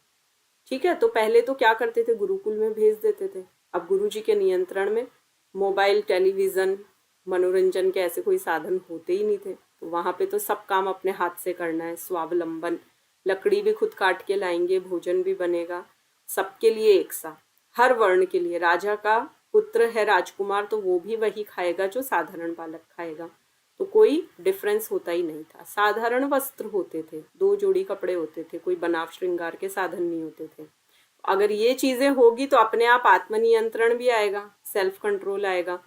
A: ठीक है। तो पहले तो क्या करते थे? गुरुकुल में भेज देते थे। अब गुरुजी के नियंत्रण में मोबाइल, टेलीविजन, मनोरंजन के ऐसे कोई साधन होते ही नहीं थे। तो वहां पे तो सब काम अपने हाथ से करना है, स्वावलंबन। लकड़ी भी खुद काट के लाएंगे, भोजन भी बनेगा सबके लिए एक सा, हर वर्ण के लिए। राजा का पुत्र है राजकुमार, तो वो भी वही खाएगा जो साधारण बालक खाएगा। तो कोई डिफरेंस होता ही नहीं था। साधारण वस्त्र होते थे, 2 जोड़ी कपड़े होते थे, कोई बनाव श्रृंगार के साधन नहीं होते थे। अगर ये चीजें होगी तो अपने आप आत्मनियंत्रण भी आएगा, सेल्फ कंट्रोल आएगा,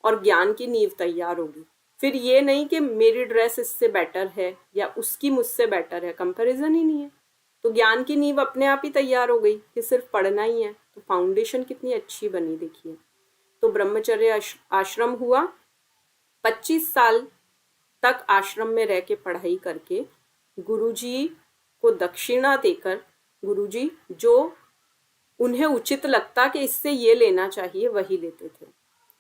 A: और ज्ञान की नींव तैयार होगी। फिर ये नहीं कि मेरी ड्रेस इससे बेटर है या उसकी मुझसे बेटर है, कंपैरिजन ही नहीं है। तो ज्ञान की नींव अपने आप ही तैयार हो गई कि सिर्फ पढ़ना ही है। तो फाउंडेशन कितनी अच्छी बनी, देखिए। तो ब्रह्मचर्य आश्रम हुआ। 25 साल तक आश्रम में रह के पढ़ाई करके गुरुजी को दक्षिणा देकर, गुरुजी जो उन्हें उचित लगता कि इससे ये लेना चाहिए वही लेते थे।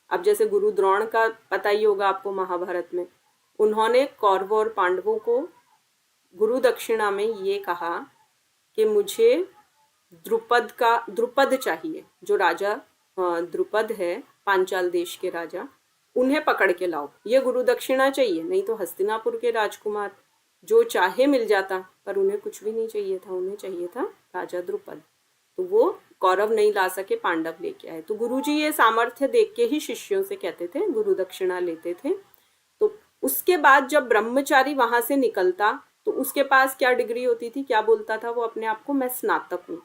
A: अब जैसे गुरु द्रोण का पता ही होगा आपको, महाभारत में उन्होंने कौरवों और पांडवों को गुरु दक्षिणा में ये कहा कि मुझे द्रुपद चाहिए। जो राजा द्रुपद है, पांचाल देश के राजा, उन्हें पकड़ के लाओ, ये गुरु दक्षिणा चाहिए। नहीं तो हस्तिनापुर के राजकुमार जो चाहे मिल जाता, पर उन्हें कुछ भी नहीं चाहिए था, उन्हें चाहिए था राजा द्रुपद। तो वो कौरव नहीं ला सके, पांडव लेके आए। तो गुरुजी ये सामर्थ्य देख के ही शिष्यों से कहते थे, गुरु दक्षिणा लेते थे। उसके बाद जब ब्रह्मचारी वहां से निकलता तो उसके पास क्या डिग्री होती थी, क्या बोलता था वो अपने आप को, मैं स्नातक हूँ।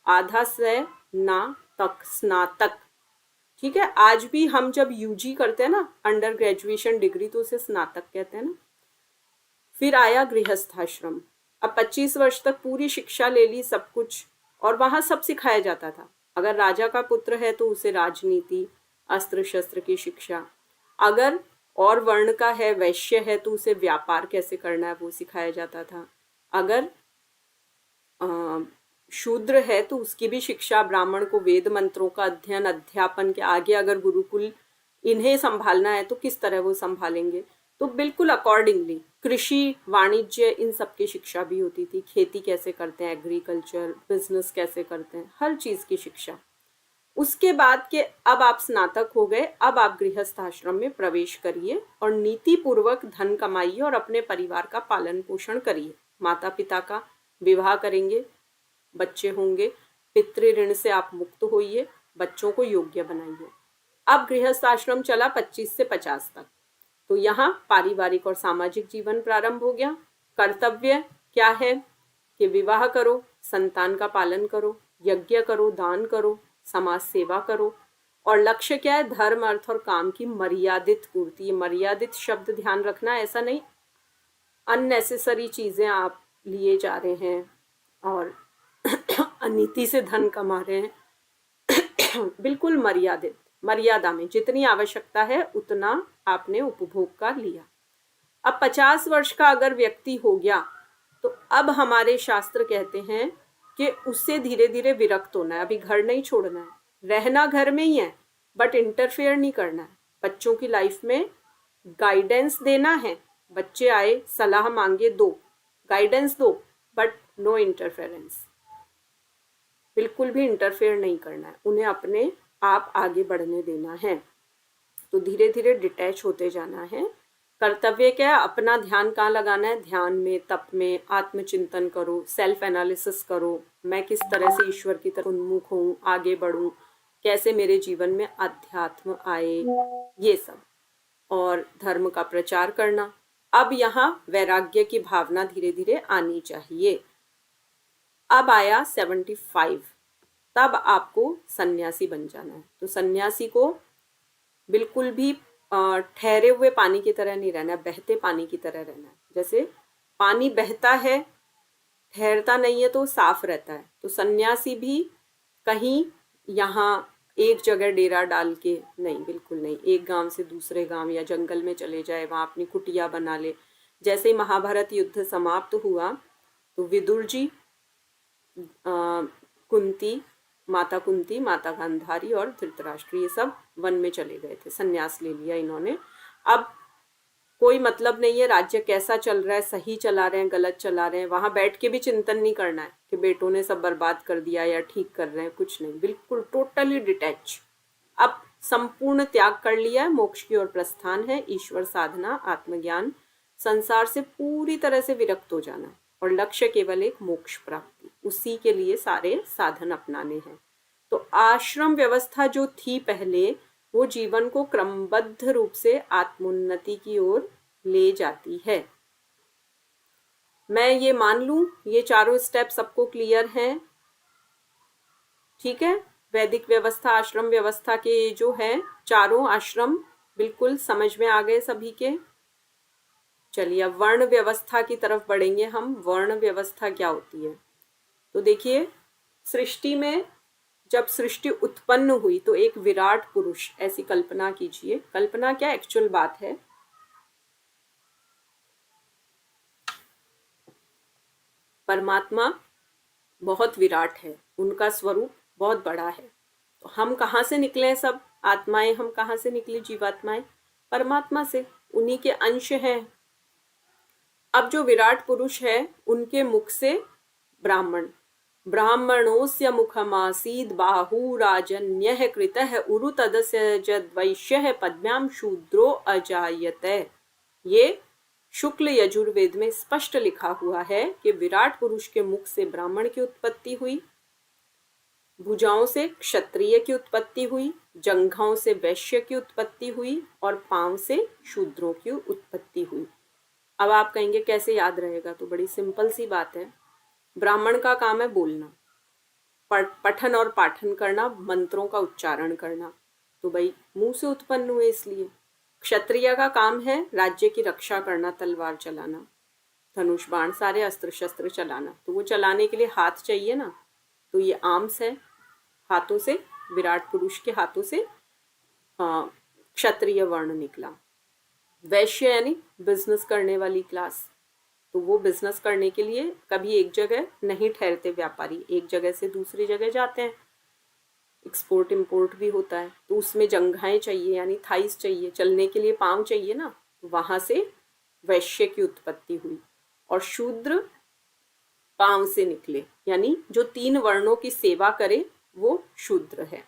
A: आधा से ना तक, स्नातक। ठीक है, आज भी हम जब यूजी करते हैं ना, अंडर ग्रेजुएशन डिग्री, तो उसे स्नातक कहते हैं ना। फिर आया गृहस्थाश्रम। अब 25 वर्ष तक पूरी शिक्षा ले ली, सब कुछ, और वहां सब सिखाया जाता था। अगर राजा का पुत्र है तो उसे राजनीति, अस्त्र शस्त्र की शिक्षा। अगर और वर्ण का है, वैश्य है, तो उसे व्यापार कैसे करना है वो सिखाया जाता था। अगर शूद्र है तो उसकी भी शिक्षा, ब्राह्मण को वेद मंत्रों का अध्ययन, अध्यापन के आगे अगर गुरुकुल इन्हें संभालना है तो किस तरह वो संभालेंगे। तो बिल्कुल अकॉर्डिंगली कृषि, वाणिज्य, इन सब की शिक्षा भी होती थी। खेती कैसे करते हैं, एग्रीकल्चर, बिजनेस कैसे करते हैं, हर चीज की शिक्षा। उसके बाद के अब आप स्नातक हो गए, अब आप गृहस्थ आश्रम में प्रवेश करिए और नीति पूर्वक धन कमाइए और अपने परिवार का पालन पोषण करिए। माता पिता का विवाह करेंगे, बच्चे होंगे, पितृ ऋण से आप मुक्त होइए, बच्चों को योग्य बनाइए। अब गृहस्थ आश्रम चला 25 से 50 तक। तो यहाँ पारिवारिक और सामाजिक जीवन प्रारंभ हो गया। कर्तव्य क्या है कि विवाह करो, संतान का पालन करो, यज्ञ करो, दान करो, समाज सेवा करो। और लक्ष्य क्या है, धर्म, अर्थ और काम की मर्यादित पूर्ति। मर्यादित शब्द ध्यान रखना, ऐसा नहीं अननेसेसरी चीजें आप लिए जा रहे हैं और अनीति से धन कमा रहे हैं। बिल्कुल मर्यादित, मर्यादा में जितनी आवश्यकता है उतना आपने उपभोग कर लिया। अब 50 वर्ष का अगर व्यक्ति हो गया तो अब हमारे शास्त्र कहते हैं कि उससे धीरे धीरे विरक्त होना है। अभी घर नहीं छोड़ना है, रहना घर में ही है, बट इंटरफेयर नहीं करना है। बच्चों की लाइफ में गाइडेंस देना है। बच्चे आए, सलाह मांगे, दो, गाइडेंस दो, बट नो इंटरफेरेंस। बिल्कुल भी इंटरफेयर नहीं करना है, उन्हें अपने आप आगे बढ़ने देना है। तो धीरे धीरे डिटैच होते जाना है। कर्तव्य क्या है, अपना ध्यान कहाँ लगाना है, ध्यान में, तप में, आत्मचिंतन करो, सेल्फ एनालिसिस करो, मैं किस तरह से ईश्वर की तरफ उन्मुख हूँ, आगे बढ़ूं, कैसे मेरे जीवन में अध्यात्म आए, ये सब। और धर्म का प्रचार करना। अब यहाँ वैराग्य की भावना धीरे धीरे आनी चाहिए। अब आया 75, तब आपको सन्यासी बन जाना है। तो सन्यासी को बिल्कुल भी ठहरे हुए पानी की तरह नहीं रहना है, बहते पानी की तरह रहना है। जैसे पानी बहता है, ठहरता नहीं है, तो साफ रहता है। तो सन्यासी भी कहीं यहाँ एक जगह डेरा डाल के नहीं, बिल्कुल नहीं, एक गांव से दूसरे गांव या जंगल में चले जाए, वहां अपनी कुटिया बना ले। जैसे ही महाभारत युद्ध समाप्त हुआ तो विदुर जी कुंती, माता गांधारी और धृतराष्ट्र, ये सब वन में चले गए थे, सन्यास ले लिया इन्होंने। अब कोई मतलब नहीं है राज्य कैसा चल रहा है, सही चला रहे हैं, गलत चला रहे हैं, वहां बैठ के भी चिंतन नहीं करना है कि बेटों ने सब बर्बाद कर दिया या ठीक कर रहे हैं, कुछ नहीं, बिल्कुल टोटली डिटैच। अब संपूर्ण त्याग कर लिया है, मोक्ष की ओर प्रस्थान है, ईश्वर साधना, आत्मज्ञान, संसार से पूरी तरह से विरक्त हो जाना है और लक्ष्य केवल एक मोक्ष प्राप्ति, उसी के लिए सारे साधन अपनाने हैं। तो आश्रम व्यवस्था जो थी पहले, वो जीवन को क्रमबद्ध रूप से आत्मोन्नति की ओर ले जाती है। मैं ये मान लूं ये चारों स्टेप सबको क्लियर हैं, ठीक है। वैदिक व्यवस्था, आश्रम व्यवस्था के जो है चारों आश्रम बिल्कुल समझ में आ गए सभी के। चलिए अब वर्ण व्यवस्था की तरफ बढ़ेंगे हम। वर्ण व्यवस्था क्या होती है, तो देखिए, सृष्टि में जब सृष्टि उत्पन्न हुई तो एक विराट पुरुष, ऐसी कल्पना कीजिए, कल्पना क्या एक्चुअल बात है, परमात्मा बहुत विराट है, उनका स्वरूप बहुत बड़ा है। तो हम कहाँ से निकले, सब आत्माएं, हम कहाँ से निकली, जीवात्माएं परमात्मा से, उन्हीं के अंश हैं। अब जो विराट पुरुष है उनके मुख से ब्राह्मण, ब्राह्मणोस्य मुखमासीद बाहुराजन्यः कृतः उरु तदस्य जद्वैश्यः पद्म्यां शूद्रो अजायते। ये शुक्ल यजुर्वेद में स्पष्ट लिखा हुआ है कि विराट पुरुष के मुख से ब्राह्मण की उत्पत्ति हुई। भुजाओं से क्षत्रिय की उत्पत्ति हुई, जंघाओं से वैश्य की उत्पत्ति हुई और पांव से शूद्रों की उत्पत्ति हुई। अब आप कहेंगे कैसे याद रहेगा, तो बड़ी सिंपल सी बात है। ब्राह्मण का काम है बोलना, पठन और पाठन करना, मंत्रों का उच्चारण करना, तो भाई मुंह से उत्पन्न हुए इसलिए। क्षत्रिय का काम है राज्य की रक्षा करना, तलवार चलाना, धनुष बाण सारे अस्त्र शस्त्र चलाना, तो वो चलाने के लिए हाथ चाहिए ना, तो ये आर्म्स है, हाथों से, विराट पुरुष के हाथों से क्षत्रिय वर्ण निकला। वैश्य यानी बिजनेस करने वाली क्लास, तो वो बिजनेस करने के लिए कभी एक जगह नहीं ठहरते व्यापारी, एक जगह से दूसरी जगह जाते हैं, एक्सपोर्ट इंपोर्ट भी होता है, तो उसमें जंघाएं चाहिए यानी थाइस चाहिए, चलने के लिए पांव चाहिए ना, तो वहां से वैश्य की उत्पत्ति हुई। और शूद्र पांव से निकले, यानी जो 3 वर्णों की सेवा करे वो शूद्र है।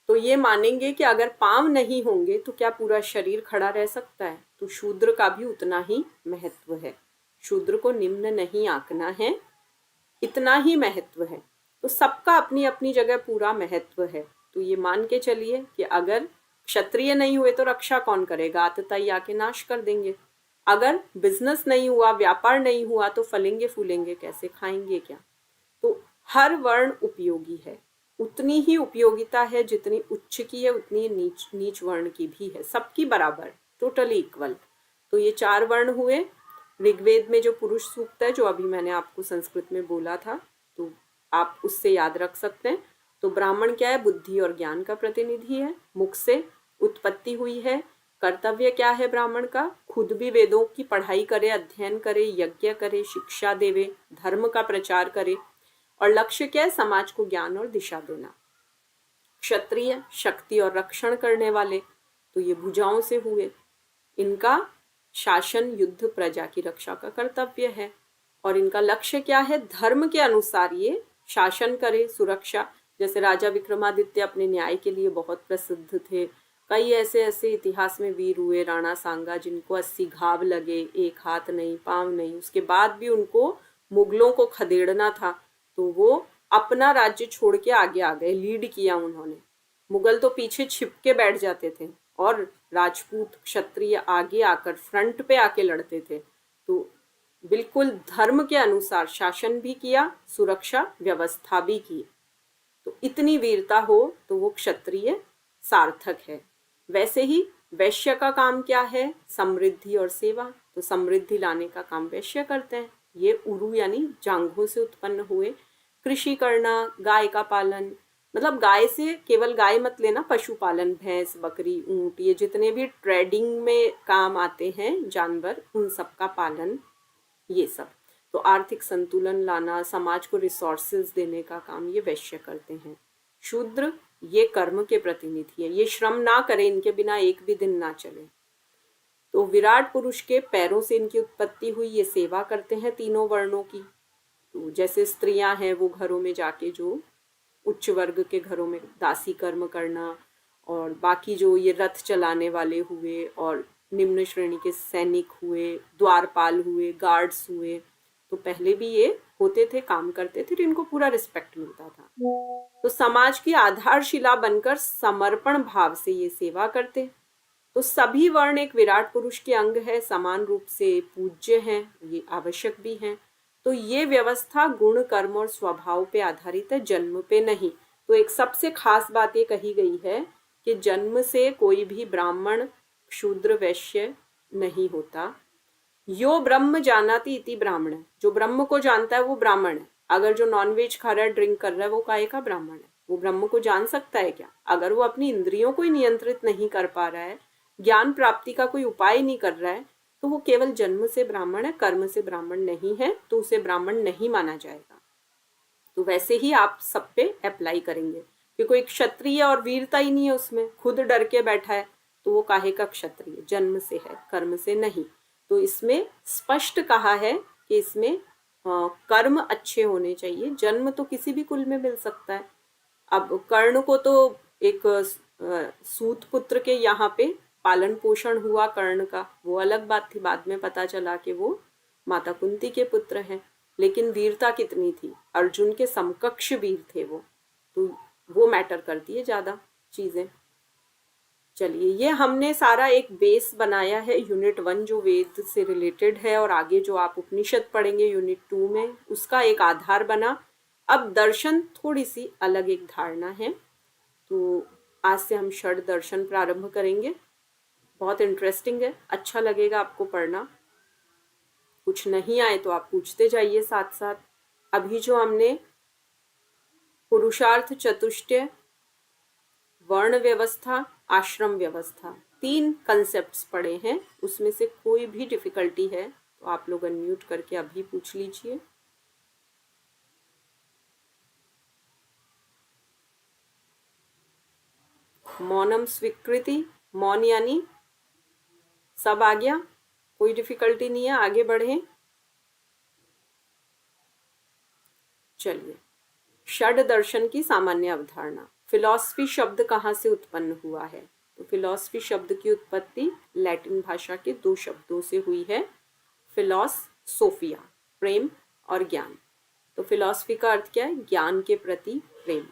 A: तो ये मानेंगे कि अगर पांव नहीं होंगे तो क्या पूरा शरीर खड़ा रह सकता है, तो शूद्र का भी उतना ही महत्व है। शूद्र को निम्न नहीं आंकना है, इतना ही महत्व है। तो सबका अपनी अपनी जगह पूरा महत्व है। तो ये मान के चलिए कि अगर क्षत्रिय नहीं हुए तो रक्षा कौन करेगा, आतताई आके नाश कर देंगे। अगर बिजनेस नहीं हुआ, व्यापार नहीं हुआ, तो फलेंगे फूलेंगे कैसे, खाएंगे क्या। तो हर वर्ण उपयोगी है, उतनी ही उपयोगिता है जितनी उच्च की है उतनी नीच वर्ण की भी है, सबकी बराबर, टोटली इक्वल। तो ये 4 वर्ण हुए। ऋग्वेद में जो पुरुष सूक्त है, जो अभी मैंने आपको संस्कृत में बोला था, तो आप उससे याद रख सकते हैं। तो ब्राह्मण क्या है, बुद्धि और ज्ञान का प्रतिनिधि है, मुख से उत्पत्ति हुई है। कर्तव्य क्या है ब्राह्मण का, खुद भी वेदों की पढ़ाई करे, अध्ययन करे, यज्ञ करे, शिक्षा देवे, धर्म का प्रचार करे। और लक्ष्य क्या है, समाज को ज्ञान और दिशा देना। क्षत्रिय शक्ति और रक्षण करने वाले, तो ये भुजाओं से हुए, इनका शासन युद्ध प्रजा की रक्षा का कर्तव्य है। और इनका लक्ष्य क्या है, धर्म के अनुसार ये शासन करे, सुरक्षा। जैसे राजा विक्रमादित्य अपने न्याय के लिए बहुत प्रसिद्ध थे। कई ऐसे ऐसे इतिहास में वीर हुए, राणा सांगा, जिनको 80 घाव लगे, एक हाथ नहीं पांव नहीं, उसके बाद भी उनको मुगलों को खदेड़ना था, तो वो अपना राज्य छोड़ के आगे आ गए, लीड किया उन्होंने। मुगल तो पीछे छिप के बैठ जाते थे और राजपूत क्षत्रिय आगे आकर फ्रंट पे आके लड़ते थे। तो बिल्कुल धर्म के अनुसार शासन भी किया, सुरक्षा व्यवस्था भी की। तो इतनी वीरता हो तो वो क्षत्रिय सार्थक है। वैसे ही वैश्य का काम क्या है, समृद्धि और सेवा, तो समृद्धि लाने का काम वैश्य करते हैं। ये उरु यानी जांघों से उत्पन्न हुए। कृषि करना, गाय का पालन, मतलब गाय से केवल गाय मत लेना, पशुपालन, भैंस, बकरी, ऊंट, ये जितने भी ट्रेडिंग में काम आते हैं जानवर, उन सब का पालन, ये सब। तो आर्थिक संतुलन लाना, समाज को रिसोर्सेज देने का काम ये वैश्य करते हैं। शूद्र ये कर्म के प्रतिनिधि है, ये श्रम ना करे, इनके बिना एक भी दिन ना चले। तो विराट पुरुष के पैरों से इनकी उत्पत्ति हुई, ये सेवा करते हैं तीनों वर्णों की। तो जैसे स्त्रियां हैं वो घरों में जाके जो उच्च वर्ग के घरों में दासी कर्म करना, और बाकी जो ये रथ चलाने वाले हुए और निम्न श्रेणी के सैनिक हुए, द्वारपाल हुए, गार्ड्स हुए, तो पहले भी ये होते थे, काम करते थे, तो इनको पूरा रिस्पेक्ट मिलता था। तो समाज की आधारशिला बनकर समर्पण भाव से ये सेवा करते। तो सभी वर्ण एक विराट पुरुष के अंग है, समान रूप से पूज्य हैं, ये आवश्यक भी हैं। तो ये व्यवस्था गुण, कर्म और स्वभाव पे आधारित है, जन्म पे नहीं। तो एक सबसे खास बात ये कही गई है कि जन्म से कोई भी ब्राह्मण, शूद्र, वैश्य नहीं होता। यो ब्रह्म जानाति इति ब्राह्मण है, जो ब्रह्म को जानता है वो ब्राह्मण है। अगर जो नॉनवेज खा रहा है, ड्रिंक कर रहा है, वो काहे का ब्राह्मण है, वो ब्रह्म को जान सकता है क्या? अगर वो अपनी इंद्रियों को ही नियंत्रित नहीं कर पा रहा है, ज्ञान प्राप्ति का कोई उपाय नहीं कर रहा है, तो वो केवल जन्म से ब्राह्मण है, कर्म से ब्राह्मण नहीं है, तो उसे ब्राह्मण नहीं माना जाएगा। तो वैसे ही आप सब पे अप्लाई करेंगे कि कोई क्षत्रिय और वीरता ही नहीं है उसमें, खुद डर के बैठा है, तो वो काहे का क्षत्रिय, जन्म से है, कर्म से नहीं। तो इसमें स्पष्ट कहा है कि इसमें कर्म अच्छे होने चाहिए। जन्म तो किसी भी कुल में मिल सकता है। अब कर्ण को तो एक सूत पुत्र के यहाँ पे पालन पोषण हुआ कर्ण का, वो अलग बात थी, बाद में पता चला कि वो माता कुंती के पुत्र हैं। लेकिन वीरता कितनी थी, अर्जुन के समकक्ष वीर थे वो। तो वो मैटर करती है ज़्यादा चीज़ें। चलिए, ये हमने सारा एक बेस बनाया है यूनिट 1 जो वेद से रिलेटेड है, और आगे जो आप उपनिषद पढ़ेंगे यूनिट 2 में, उसका एक आधार बना। अब दर्शन थोड़ी सी अलग एक धारणा है, तो आज से हम षड दर्शन प्रारंभ करेंगे। बहुत इंटरेस्टिंग है, अच्छा लगेगा आपको पढ़ना। कुछ नहीं आए तो आप पूछते जाइए साथ साथ। अभी जो हमने पुरुषार्थ चतुष्टय, वर्ण व्यवस्था, आश्रम व्यवस्था, 3 कंसेप्ट्स पढ़े हैं, उसमें से कोई भी डिफिकल्टी है तो आप लोग अनम्यूट करके अभी पूछ लीजिए। मौनम स्वीकृति, मौन यानी सब आ गया, कोई डिफिकल्टी नहीं है, आगे बढ़े। चलिए, षड दर्शन की सामान्य अवधारणा। फिलॉसफी शब्द कहाँ से उत्पन्न हुआ है? तो फिलॉसफी शब्द की उत्पत्ति लैटिन भाषा के 2 शब्दों से हुई है, फिलॉस सोफिया, प्रेम और ज्ञान। तो फिलॉसफी का अर्थ क्या है? ज्ञान के प्रति प्रेम।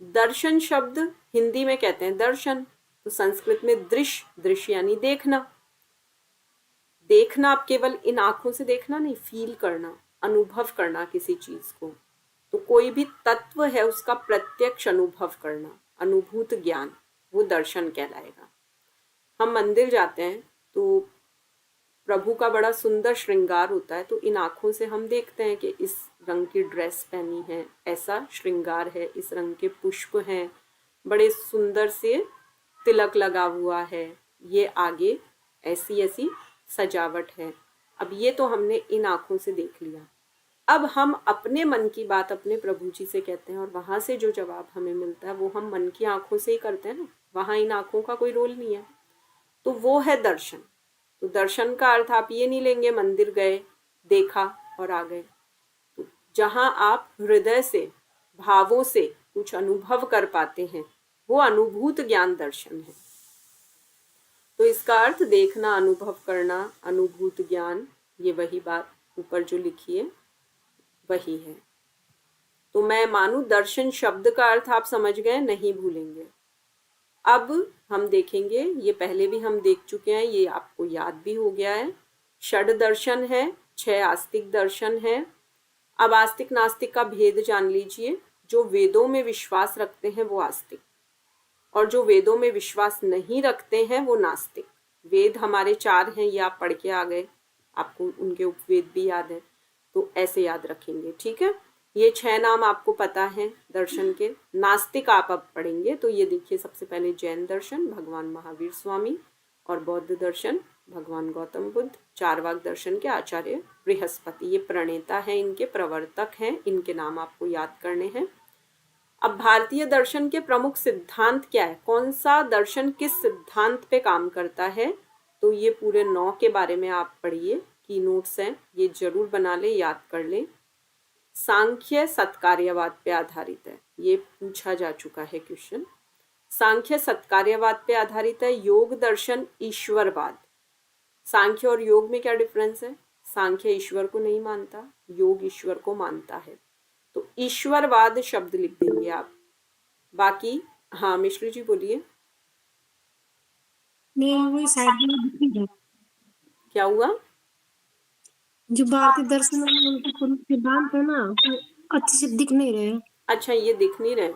A: दर्शन शब्द हिंदी में कहते हैं दर्शन, तो संस्कृत में दृश्य, दृश्य यानी देखना। देखना आप केवल इन आंखों से देखना नहीं, फील करना, अनुभव करना किसी चीज को। तो कोई भी तत्व है उसका प्रत्यक्ष अनुभव करना, अनुभूत ज्ञान, वो दर्शन कहलाएगा। हम मंदिर जाते हैं तो प्रभु का बड़ा सुंदर श्रृंगार होता है, तो इन आंखों से हम देखते हैं कि इस रंग की ड्रेस पहनी है, ऐसा श्रृंगार है, इस रंग के पुष्प हैं, बड़े सुंदर से तिलक लगा हुआ है, ये आगे ऐसी ऐसी सजावट है। अब ये तो हमने इन आंखों से देख लिया। अब हम अपने मन की बात अपने प्रभु जी से कहते हैं, और वहां से जो जवाब हमें मिलता है वो हम मन की आंखों से ही करते हैं ना, वहां इन आंखों का कोई रोल नहीं है। तो वो है दर्शन। तो दर्शन का अर्थ आप ये नहीं लेंगे मंदिर गए, देखा और आ गए। तो जहां आप हृदय से, भावों से कुछ अनुभव कर पाते हैं, वो अनुभूत ज्ञान दर्शन है। तो इसका अर्थ देखना, अनुभव करना, अनुभूत ज्ञान, ये वही बात ऊपर जो लिखी है वही है। तो मैं मानू दर्शन शब्द का अर्थ आप समझ गए, नहीं भूलेंगे। अब हम देखेंगे, ये पहले भी हम देख चुके हैं, ये आपको याद भी हो गया है। षड दर्शन है, 6 आस्तिक दर्शन है। अब आस्तिक नास्तिक का भेद जान लीजिए। जो वेदों में विश्वास रखते हैं वो आस्तिक, और जो वेदों में विश्वास नहीं रखते हैं वो नास्तिक। वेद हमारे 4 हैं, ये आप पढ़ के आ गए, आपको उनके उपवेद भी याद है, तो ऐसे याद रखेंगे, ठीक है। ये 6 नाम आपको पता है दर्शन के। नास्तिक आप अब पढ़ेंगे, तो ये देखिए, सबसे पहले जैन दर्शन भगवान महावीर स्वामी, और बौद्ध दर्शन भगवान गौतम बुद्ध, चारवाक दर्शन के आचार्य बृहस्पति, ये प्रणेता हैं, इनके प्रवर्तक हैं, इनके नाम आपको याद करने हैं। अब भारतीय दर्शन के प्रमुख सिद्धांत क्या है? कौन सा दर्शन किस सिद्धांत पे काम करता है? तो ये पूरे 9 के बारे में आप पढ़िए, की नोट्स हैं, ये जरूर बना ले, याद कर ले। सांख्य सत्कार्यवाद पे आधारित है, ये पूछा जा चुका है क्वेश्चन। सांख्य सत्कार्यवाद पे आधारित है। योग दर्शन ईश्वरवाद। सांख्य और योग में क्या डिफरेंस है? सांख्य ईश्वर को नहीं मानता, योग ईश्वर को मानता है। तो ईश्वरवाद शब्द लिख देंगे आप। बाकी हाँ मिश्री जी बोलिए।
B: नहीं, साइड
A: क्या हुआ?
B: जो भारतीय दर्शन में उनके कुछ सिद्धांत है ना, वो अच्छे से दिख नहीं रहे।
A: अच्छा, ये दिख नहीं रहे,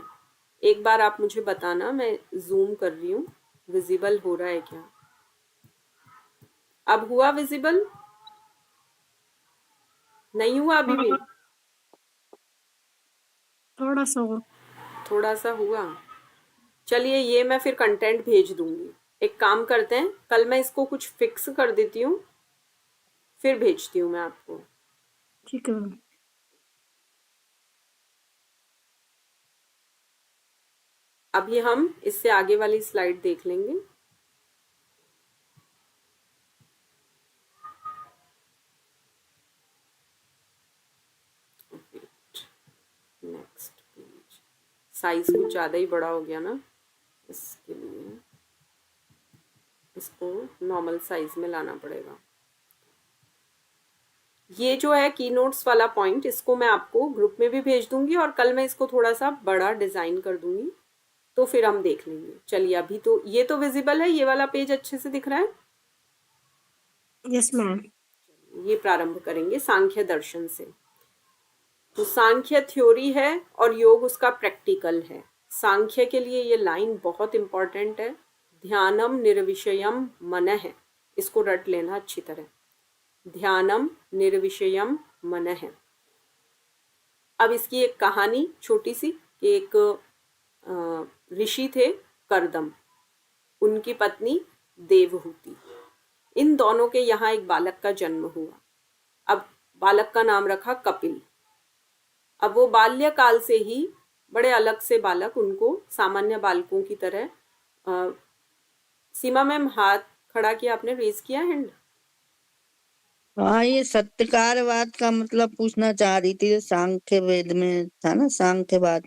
A: एक बार आप मुझे बताना, मैं जूम कर रही हूँ, विजिबल हो रहा है क्या? अब हुआ विजिबल? नहीं हुआ अभी भी?
B: थोड़ा सा और।
A: थोड़ा सा हुआ। चलिए, ये मैं फिर कंटेंट भेज दूंगी। एक काम करते हैं, कल मैं इसको कुछ फिक्स कर देती हूँ, फिर भेजती हूँ मैं आपको।
B: ठीक है।
A: अभी हम इससे आगे वाली स्लाइड देख लेंगे। Next page. साइज कुछ ज़्यादा ही बड़ा हो गया ना, इसके लिए इसको नॉर्मल साइज में लाना पड़ेगा। ये जो है की नोट्स वाला पॉइंट, इसको मैं आपको ग्रुप में भी भेज दूंगी और कल मैं इसको थोड़ा सा बड़ा डिजाइन कर दूंगी, तो फिर हम देख लेंगे। चलिए अभी तो ये तो विजिबल है, ये वाला पेज अच्छे से दिख रहा है।
B: Yes ma'am.
A: ये प्रारंभ करेंगे सांख्य दर्शन से। तो सांख्य थ्योरी है और योग उसका प्रैक्टिकल है। सांख्य के लिए ये लाइन बहुत इंपॉर्टेंट है, ध्यानम निर्विषयम मनः, इसको रट लेना अच्छी तरह, ध्यानम निर्विषयम मनः। अब इसकी एक कहानी छोटी सी, कि एक ऋषि थे करदम, उनकी पत्नी देवहूति, इन दोनों के यहाँ एक बालक का जन्म हुआ। अब बालक का नाम रखा कपिल। अब वो बाल्यकाल से ही बड़े अलग से बालक, उनको सामान्य बालकों की तरह सीमा मैम हाथ खड़ा किया आपने, रेज किया हैंड।
C: हाँ, ये सत्कारवाद का मतलब पूछना चाह रही थी, सांख्य वेद में था ना, सांख्यवाद,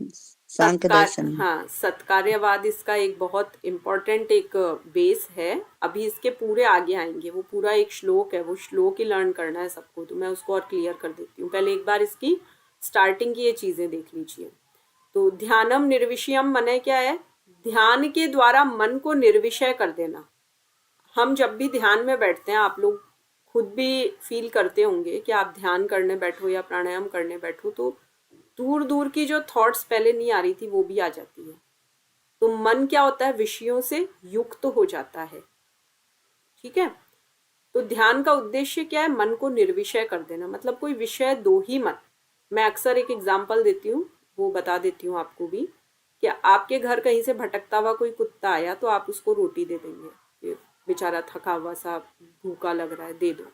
C: सांख्य दर्शन में।
A: हाँ, सत्कार्यवाद इसका एक बहुत इम्पोर्टेंट एक बेस है। अभी इसके पूरे आगे आएंगे, वो पूरा एक श्लोक है, वो श्लोक ही लर्न करना है सबको, तो मैं उसको और क्लियर कर देती हूँ। पहले एक बार इसकी स्टार्टिंग की ये चीजें देख लीजिए। तो ध्यानम निर्विषयम मने क्या है? ध्यान के द्वारा मन को निर्विषय कर देना। हम जब भी ध्यान में बैठते हैं, आप लोग खुद भी फील करते होंगे कि आप ध्यान करने बैठो या प्राणायाम करने बैठो, तो दूर दूर की जो थॉट्स पहले नहीं आ रही थी वो भी आ जाती है। तो मन क्या होता है? विषयों से युक्त हो जाता है। ठीक है, तो ध्यान का उद्देश्य क्या है? मन को निर्विषय कर देना, मतलब कोई विषय दो ही मत। मैं अक्सर एक एग्जाम्पल देती हूँ, वो बता देती हूँ आपको भी, कि आपके घर कहीं से भटकता हुआ कोई कुत्ता आया तो आप उसको रोटी दे देंगे, बेचारा थका हुआ सा भूखा लग रहा है, दे दो।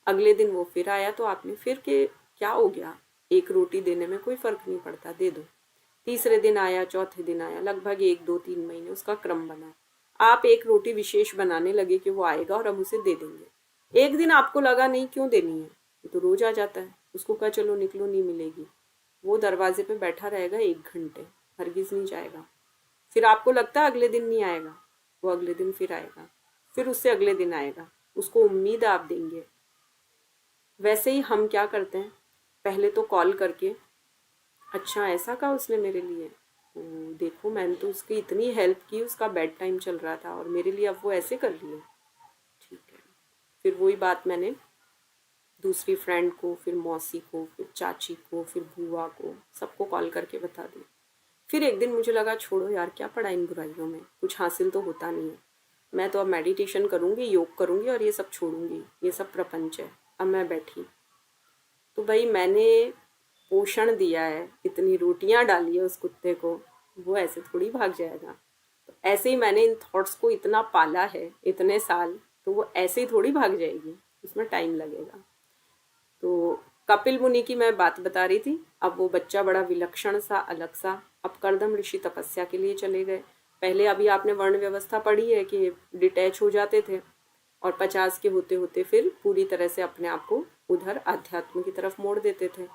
A: अगले दिन वो फिर आया तो आपने फिर के क्या हो गया, एक रोटी देने में कोई फर्क नहीं पड़ता, दे दो। तीसरे दिन आया, चौथे दिन आया, लगभग 1 2 3 महीने उसका क्रम बना। आप एक रोटी विशेष बनाने लगे कि वो आएगा और हम उसे दे देंगे। एक दिन आपको लगा नहीं क्यों देनी है, ये तो रोज आ जाता है, उसको कहा चलो निकलो, नहीं मिलेगी। वो दरवाजे पे बैठा रहेगा 1 घंटे, हरगिज नहीं जाएगा। फिर आपको लगता है अगले दिन नहीं आएगा, वो अगले दिन फिर आएगा, फिर उससे अगले दिन आएगा, उसको उम्मीद आप देंगे। वैसे ही हम क्या करते हैं, पहले तो कॉल करके, अच्छा ऐसा कहा उसने मेरे लिए, देखो मैंने तो उसकी इतनी हेल्प की, उसका बेड टाइम चल रहा था और मेरे लिए अब वो ऐसे कर रही है। ठीक है, फिर वही बात मैंने दूसरी फ्रेंड को, फिर मौसी को, फिर चाची को, फिर बुआ को, सबको कॉल करके बता दी। फिर एक दिन मुझे लगा छोड़ो यार, क्या पड़ा इन बुराइयों में, कुछ हासिल तो होता नहीं है। मैं तो अब मेडिटेशन करूँगी, योग करूँगी और ये सब छोड़ूंगी, ये सब प्रपंच है। अब मैं बैठी तो भाई मैंने पोषण दिया है, इतनी रोटियां डाली है उस कुत्ते को, वो ऐसे थोड़ी भाग जाएगा। तो ऐसे ही मैंने इन थॉट्स को इतना पाला है इतने साल, तो वो ऐसे ही थोड़ी भाग जाएगी, उसमें टाइम लगेगा। तो कपिल मुनि की मैं बात बता रही थी। अब वो बच्चा बड़ा विलक्षण सा, अलग सा। अब कर्दम ऋषि तपस्या के लिए चले गए। पहले अभी आपने वर्ण व्यवस्था पढ़ी है कि डिटैच हो जाते थे और 50 के होते होते फिर पूरी तरह से अपने आप को उधर अध्यात्म की तरफ मोड़ देते थे।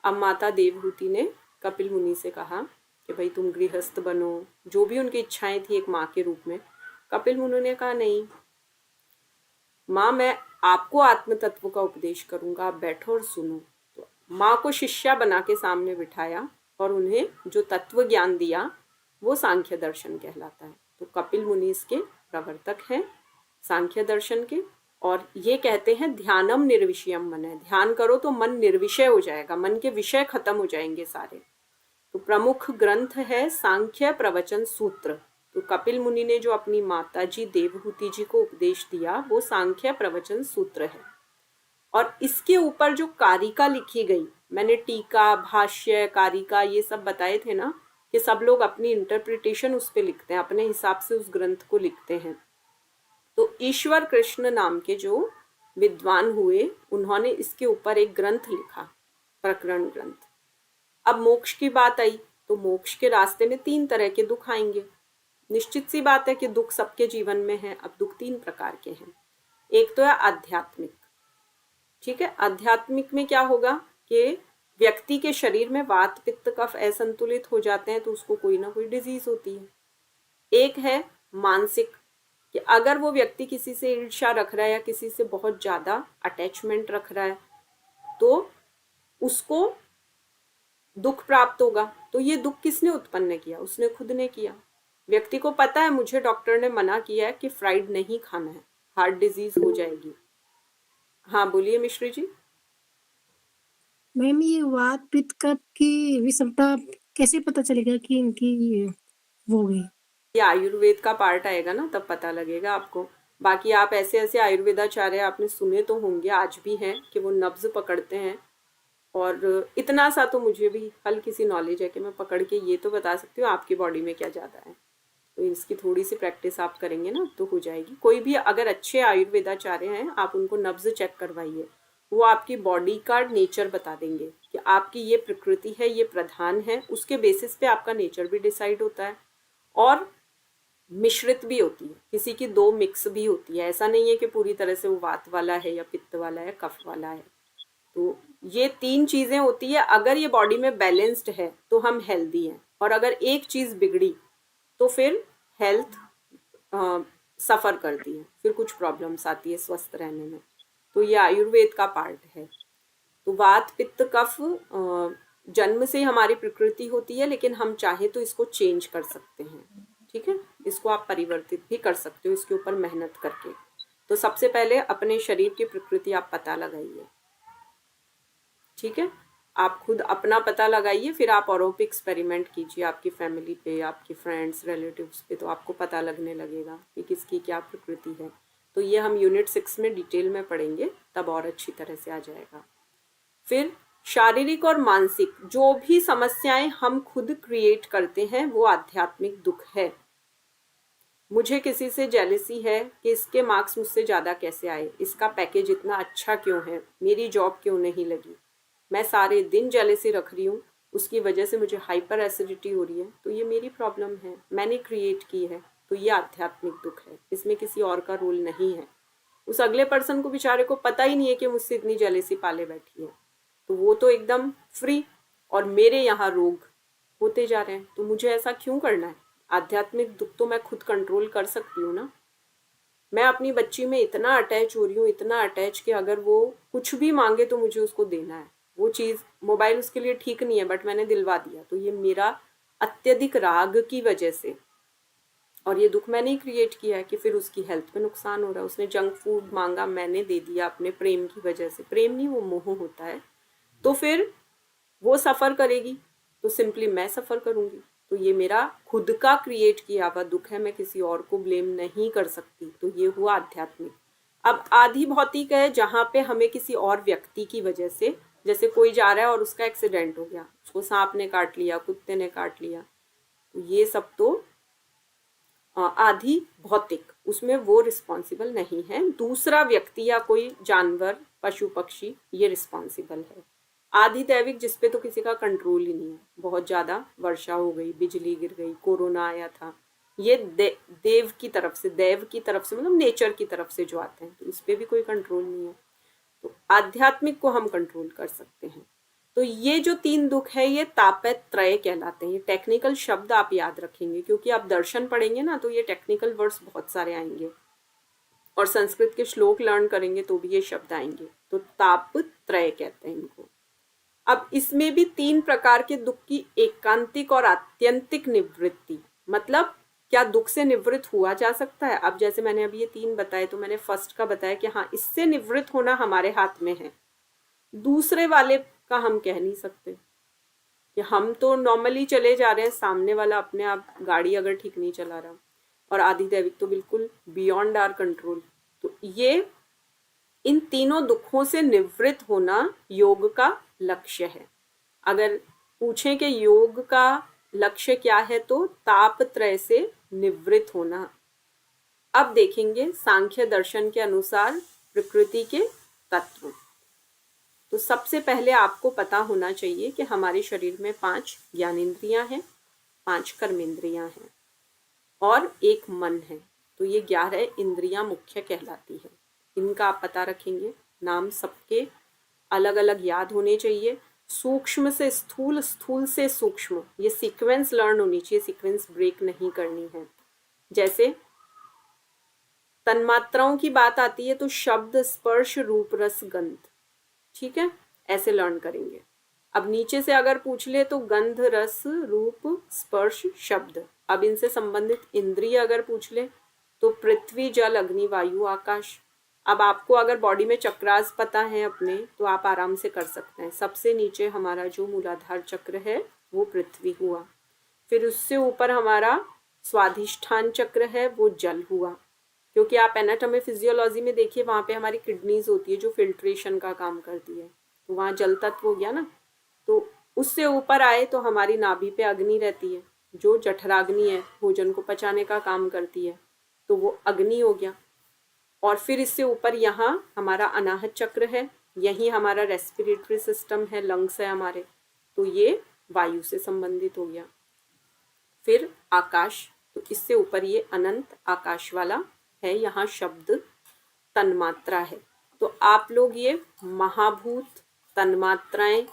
A: अब माता देवहूति ने कपिल मुनि से कहा कि भाई तुम गृहस्थ बनो, जो भी उनकी इच्छाएं थी एक माँ के रूप में। कपिल मुनि ने कहा नहीं माँ, मैं आपको आत्म तत्व का उपदेश करूंगा, आप बैठो और सुनो। तो माँ को शिष्या बना के सामने बिठाया और उन्हें जो तत्व ज्ञान दिया वो सांख्य दर्शन कहलाता है। तो कपिल मुनि इसके प्रवर्तक हैं सांख्य दर्शन के, और ये कहते हैं ध्यानम निर्विषयम मन है, ध्यान करो तो मन निर्विषय हो जाएगा, मन के विषय खत्म हो जाएंगे सारे। तो प्रमुख ग्रंथ है सांख्य प्रवचन सूत्र। तो कपिल मुनि ने जो अपनी माता जी देवहूति जी को उपदेश दिया वो सांख्य प्रवचन सूत्र है। और इसके ऊपर जो कारिका लिखी गई, मैंने टीका, भाष्य, कारिका ये सब बताए थे ना, कि सब लोग अपनी इंटरप्रिटेशन उस पर लिखते हैं, अपने हिसाब से उस ग्रंथ को लिखते हैं। तो ईश्वर कृष्ण नाम के जो विद्वान हुए, उन्होंने इसके ऊपर एक ग्रंथ लिखा, प्रकरण ग्रंथ। अब मोक्ष की बात आई तो मोक्ष के रास्ते में 3 तरह के दुख आएंगे। निश्चित सी बात है कि दुख सबके जीवन में है। अब दुख 3 प्रकार के हैं। एक तो है आध्यात्मिक। ठीक है, आध्यात्मिक में क्या होगा कि व्यक्ति के शरीर में वात पित्त कफ असंतुलित हो जाते हैं तो उसको कोई ना कोई डिजीज होती है। एक है मानसिक, कि अगर वो व्यक्ति किसी से ईर्ष्या रख रहा है या किसी से बहुत ज्यादा अटैचमेंट रख रहा है तो उसको दुख प्राप्त होगा। तो ये दुख किसने उत्पन्न किया? उसने खुद ने किया। व्यक्ति को पता है मुझे डॉक्टर ने मना किया है कि फ्राइड नहीं खाना है, हार्ट डिजीज हो जाएगी। हाँ बोलिए मिश्री जी।
B: मैम ये वात पित्त कफ की विषमता कैसे पता चलेगा कि इनकी वो गई?
A: ये आयुर्वेद का पार्ट आएगा ना, तब पता लगेगा आपको। बाकी आप ऐसे ऐसे आयुर्वेदाचार्य आपने सुने तो होंगे, आज भी हैं, कि वो नब्ज पकड़ते हैं। और इतना सा तो मुझे भी हल्की सी नॉलेज है कि मैं पकड़ के ये तो बता सकती हूँ आपकी बॉडी में क्या ज़्यादा है। तो इसकी थोड़ी सी प्रैक्टिस आप करेंगे ना तो हो जाएगी। कोई भी अगर अच्छे आयुर्वेदाचार्य हैं, आप उनको नब्ज चेक करवाइए, वो आपकी बॉडी का नेचर बता देंगे कि आपकी ये प्रकृति है, ये प्रधान है, उसके बेसिस पे आपका नेचर भी डिसाइड होता है। और मिश्रित भी होती है, किसी की दो मिक्स भी होती है। ऐसा नहीं है कि पूरी तरह से वो वात वाला है या पित्त वाला है, कफ वाला है। तो ये तीन चीजें होती है। अगर ये बॉडी में बैलेंस्ड है तो हम हेल्दी हैं, और अगर एक चीज बिगड़ी तो फिर हेल्थ सफर करती है, फिर कुछ प्रॉब्लम्स आती है स्वस्थ रहने में। तो ये आयुर्वेद का पार्ट है। तो वात पित्त कफ जन्म से हमारी प्रकृति होती है, लेकिन हम चाहे तो इसको चेंज कर सकते हैं। ठीक है, इसको आप परिवर्तित भी कर सकते हो इसके ऊपर मेहनत करके। तो सबसे पहले अपने शरीर की प्रकृति आप पता लगाइए। ठीक है, आप खुद अपना पता लगाइए, फिर आप औरों पे एक्सपेरिमेंट कीजिए, आपकी फैमिली पे, आपके फ्रेंड्स रिलेटिव्स पे, तो आपको पता लगने लगेगा कि किसकी क्या प्रकृति है। तो ये हम यूनिट 6 में डिटेल में पढ़ेंगे, तब और अच्छी तरह से आ जाएगा। फिर शारीरिक और मानसिक जो भी समस्याएं हम खुद क्रिएट करते हैं वो आध्यात्मिक दुख है। मुझे किसी से जेलसी है कि इसके मार्क्स मुझसे ज़्यादा कैसे आए, इसका पैकेज इतना अच्छा क्यों है, मेरी जॉब क्यों नहीं लगी, मैं सारे दिन जेलसी रख रही हूँ, उसकी वजह से मुझे हाइपर एसिडिटी हो रही है, तो ये मेरी प्रॉब्लम है, मैंने क्रिएट की है। तो ये आध्यात्मिक दुख है, इसमें किसी और का रोल नहीं है। उस अगले पर्सन को बेचारे को पता ही नहीं है कि मुझसे इतनी जेलसी पाले बैठी है, तो वो तो एकदम फ्री, और मेरे यहाँ रोग होते जा रहे हैं। तो मुझे ऐसा क्यों करना है? आध्यात्मिक दुख तो मैं खुद कंट्रोल कर सकती हूँ ना। मैं अपनी बच्ची में इतना अटैच हो रही हूँ, इतना अटैच कि अगर वो कुछ भी मांगे तो मुझे उसको देना है। वो चीज़, मोबाइल उसके लिए ठीक नहीं है बट मैंने दिलवा दिया, तो ये मेरा अत्यधिक राग की वजह से, और ये दुख मैंने ही क्रिएट किया है कि फिर उसकी हेल्थ पे नुकसान हो रहा है। उसने जंक फूड मांगा, मैंने दे दिया अपने प्रेम की वजह से। प्रेम नहीं, वो मोह होता है। तो फिर वो सफ़र करेगी तो सिंपली मैं सफ़र करूँगी। तो ये मेरा खुद का क्रिएट किया हुआ दुख है, मैं किसी और को ब्लेम नहीं कर सकती। तो ये हुआ आध्यात्मिक। अब आधि भौतिक है, जहाँ पे हमें किसी और व्यक्ति की वजह से, जैसे कोई जा रहा है और उसका एक्सीडेंट हो गया, उसको सांप ने काट लिया, कुत्ते ने काट लिया, तो ये सब तो आधि भौतिक, उसमें वो रिस्पॉन्सिबल नहीं है। दूसरा व्यक्ति या कोई जानवर, पशु पक्षी, ये रिस्पॉन्सिबल है। आधि दैविक, जिसपे तो किसी का कंट्रोल ही नहीं है। बहुत ज़्यादा वर्षा हो गई, बिजली गिर गई, कोरोना आया था, ये देव की तरफ से, देव की तरफ से मतलब नेचर की तरफ से जो आते हैं, तो इस पे भी कोई कंट्रोल नहीं है। तो आध्यात्मिक को हम कंट्रोल कर सकते हैं। तो ये जो तीन दुख है ये तापत्रय कहलाते हैं। ये टेक्निकल शब्द आप याद रखेंगे, क्योंकि आप दर्शन पढ़ेंगे ना तो ये टेक्निकल वर्ड्स बहुत सारे आएंगे, और संस्कृत के श्लोक लर्न करेंगे तो भी ये शब्द आएंगे। तो तापत्रय कहते हैं इनको। अब इसमें भी तीन प्रकार के दुख की एकांतिक और आत्यंतिक निवृत्ति, मतलब क्या दुख से निवृत्त हुआ जा सकता है? अब जैसे मैंने अभी ये तीन बताए, तो मैंने फर्स्ट का बताया कि हाँ, इससे निवृत्त होना हमारे हाथ में है। दूसरे वाले का हम कह नहीं सकते कि हम तो नॉर्मली चले जा रहे हैं, सामने वाला अपने आप गाड़ी अगर ठीक नहीं चला रहा, और आदि दैविक तो बिल्कुल बियॉन्ड आर कंट्रोल। तो ये इन तीनों दुखों से निवृत्त होना योग का लक्ष्य है। अगर पूछें कि योग का लक्ष्य क्या है, तो तापत्रय से निवृत्त होना। अब देखेंगे सांख्य दर्शन के अनुसार प्रकृति के तत्व। तो सबसे पहले आपको पता होना चाहिए कि हमारे शरीर में 5 ज्ञानेंद्रियां हैं, 5 कर्मेंद्रियां हैं, और एक मन है। तो ये 11 इंद्रियां मुख्य कहलाती है। इनका आप पता रखेंगे। नाम सबके अलग अलग याद होने चाहिए। सूक्ष्म से स्थूल, स्थूल से सूक्ष्म, ये सीक्वेंस लर्न होनी चाहिए, सीक्वेंस ब्रेक नहीं करनी है। जैसे तन्मात्राओं की बात आती है तो शब्द, स्पर्श, रूप, रस, गंध, ठीक है, ऐसे लर्न करेंगे। अब नीचे से अगर पूछ ले तो गंध, रस, रूप, स्पर्श, शब्द। अब इनसे संबंधित इंद्रिय अगर पूछ ले तो पृथ्वी, जल, अग्नि, वायु, आकाश। अब आपको अगर बॉडी में चक्रास पता है अपने तो आप आराम से कर सकते हैं। सबसे नीचे हमारा जो मूलाधार चक्र है वो पृथ्वी हुआ, फिर उससे ऊपर हमारा स्वाधिष्ठान चक्र है वो जल हुआ, क्योंकि आप एनाटॉमी फिजियोलॉजी में देखिए वहाँ पे हमारी किडनीज होती है जो फिल्ट्रेशन का काम करती है, तो वहाँ जल तत्व हो गया ना। तो उससे ऊपर आए तो हमारी नाभि पे अग्नि रहती है जो जठराग्नि है, भोजन को पचाने का काम करती है, तो वो अग्नि हो गया। और फिर इससे ऊपर यहाँ हमारा अनाहत चक्र है, यही हमारा रेस्पिरेटरी सिस्टम है, लंग्स है हमारे, तो ये वायु से संबंधित हो गया। फिर आकाश, तो इससे ऊपर ये अनंत आकाश वाला है, यहाँ शब्द तन्मात्रा है। तो आप लोग ये महाभूत, तन्मात्राएं,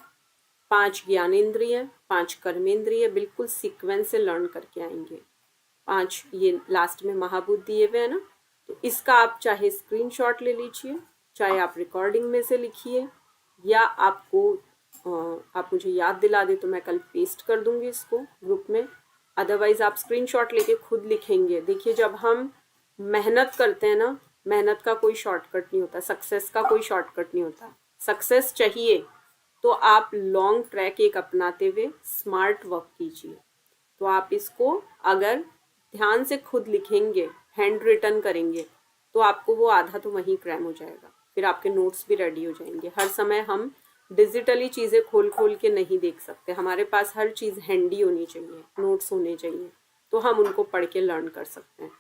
A: 5 ज्ञानेंद्रिय, 5 कर्मेंद्रिय बिल्कुल सीक्वेंस से लर्न करके आएंगे। 5 ये लास्ट में महाभूत दिए हुए है ना, तो इसका आप चाहे स्क्रीनशॉट ले लीजिए, चाहे आप रिकॉर्डिंग में से लिखिए, या आपको आप मुझे याद दिला दे तो मैं कल पेस्ट कर दूंगी इसको ग्रुप में, अदरवाइज आप स्क्रीनशॉट लेके खुद लिखेंगे। देखिए जब हम मेहनत करते हैं ना, मेहनत का कोई शॉर्टकट नहीं होता, सक्सेस का कोई शॉर्टकट नहीं होता। सक्सेस चाहिए तो आप लॉन्ग ट्रैक एक अपनाते हुए स्मार्ट वर्क कीजिए। तो आप इसको अगर ध्यान से खुद लिखेंगे, हैंड रिटन करेंगे, तो आपको वो आधा तो वहीं क्रैम हो जाएगा, फिर आपके नोट्स भी रेडी हो जाएंगे। हर समय हम डिजिटली चीज़ें खोल खोल के नहीं देख सकते, हमारे पास हर चीज़ हैंडी होनी चाहिए, नोट्स होने चाहिए, तो हम उनको पढ़ के लर्न कर सकते हैं।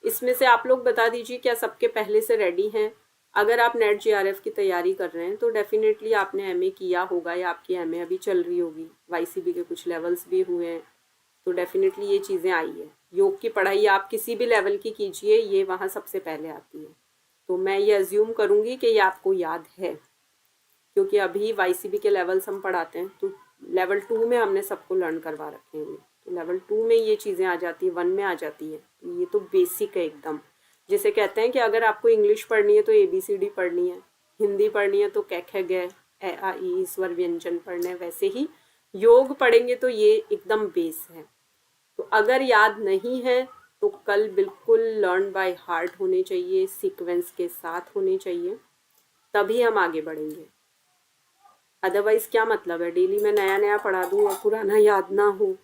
A: इसमें से आप लोग बता दीजिए क्या सबके पहले से रेडी हैं? अगर आप नेट जीआरएफ की तैयारी कर रहे हैं तो डेफिनेटली आपने एमए किया होगा या आपकी एमए अभी चल रही होगी, वाईसीबी के कुछ लेवल्स भी हुए हैं, तो डेफिनेटली ये चीज़ें आई है। योग की पढ़ाई आप किसी भी लेवल की कीजिए, ये वहाँ सबसे पहले आती है। तो मैं ये अज्यूम करूँगी कि ये आपको याद है, क्योंकि अभी वाईसीबी के लेवल्स हम पढ़ाते हैं, तो लेवल 2 में हमने सबको लर्न करवा रखे हैं, तो लेवल 2 में ये चीज़ें आ जाती है, 1 में आ जाती है, तो ये तो बेसिक है एकदम। जैसे कहते हैं कि अगर आपको इंग्लिश पढ़नी है तो ABCD पढ़नी है, हिंदी पढ़नी है तो कै ख ग ए आ ई ईश्वर व्यंजन पढ़ने हैं, वैसे ही योग पढ़ेंगे तो ये एकदम बेस है। तो अगर याद नहीं है तो कल बिल्कुल लर्न बाय हार्ट होने चाहिए, सीक्वेंस के साथ होने चाहिए, तभी हम आगे बढ़ेंगे। अदरवाइज क्या मतलब है, डेली मैं नया नया पढ़ा दूँ और पुराना याद ना हो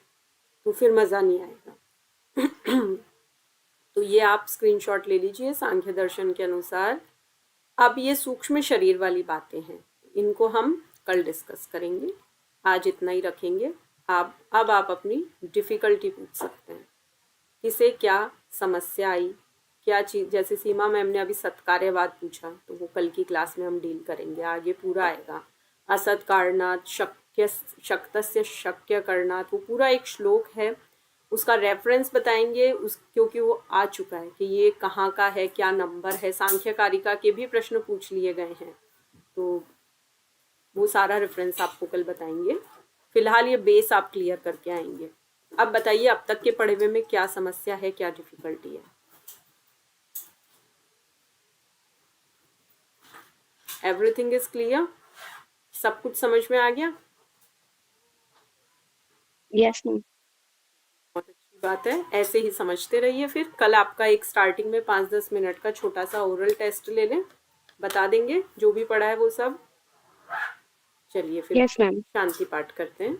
A: तो फिर मज़ा नहीं आएगा। तो ये आप स्क्रीनशॉट ले लीजिए सांख्य दर्शन के अनुसार। अब ये सूक्ष्म शरीर वाली बातें हैं, इनको हम कल डिस्कस करेंगे, आज इतना ही रखेंगे। अब आप अपनी डिफ़िकल्टी पूछ सकते हैं, किसे क्या समस्या आई, क्या चीज़, जैसे सीमा मैम ने अभी सत्कार्यवाद पूछा तो वो कल की क्लास में हम डील करेंगे, आगे पूरा आएगा। असत कारणात् शक्तस्य शक्य करणात्, वो पूरा एक श्लोक है, उसका रेफरेंस बताएंगे क्योंकि वो आ चुका है कि ये कहाँ का है, क्या नंबर है, सांख्य कारिका के भी प्रश्न पूछ लिए गए हैं, तो वो सारा रेफरेंस आपको कल बताएंगे। फिलहाल ये बेस आप क्लियर करके आएंगे। अब बताइए अब तक के पढ़े हुए में क्या समस्या है, क्या डिफिकल्टी है? Everything is clear? सब कुछ समझ में आ गया?
B: Yes ma'am.
A: बहुत अच्छी बात है, ऐसे ही समझते रहिए। फिर कल आपका एक स्टार्टिंग में 5-10 मिनट का छोटा सा ओरल टेस्ट ले लें, बता देंगे जो भी पढ़ा है वो सब। चलिए फिर
B: यस मैम।
A: शांति पाठ करते हैं।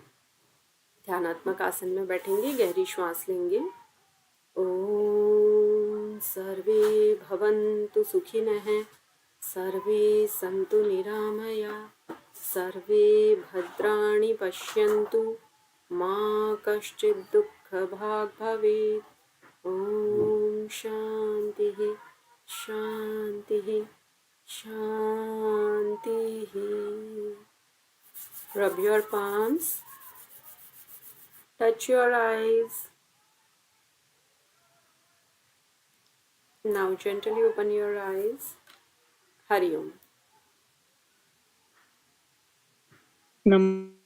A: ध्यानात्मक आसन में बैठेंगे, गहरी श्वास लेंगे। ओम सर्वे भवन्तु सुखिनः, सर्वे सन्तु निरामया, सर्वे भद्राणि पश्यन्तु, मा कश्चित् दुःखभाग् भवेत्। ओम शान्तिः शान्तिः शान्तिः। Rub your palms, touch your eyes. Now gently open your eyes. Hari Om.
C: Num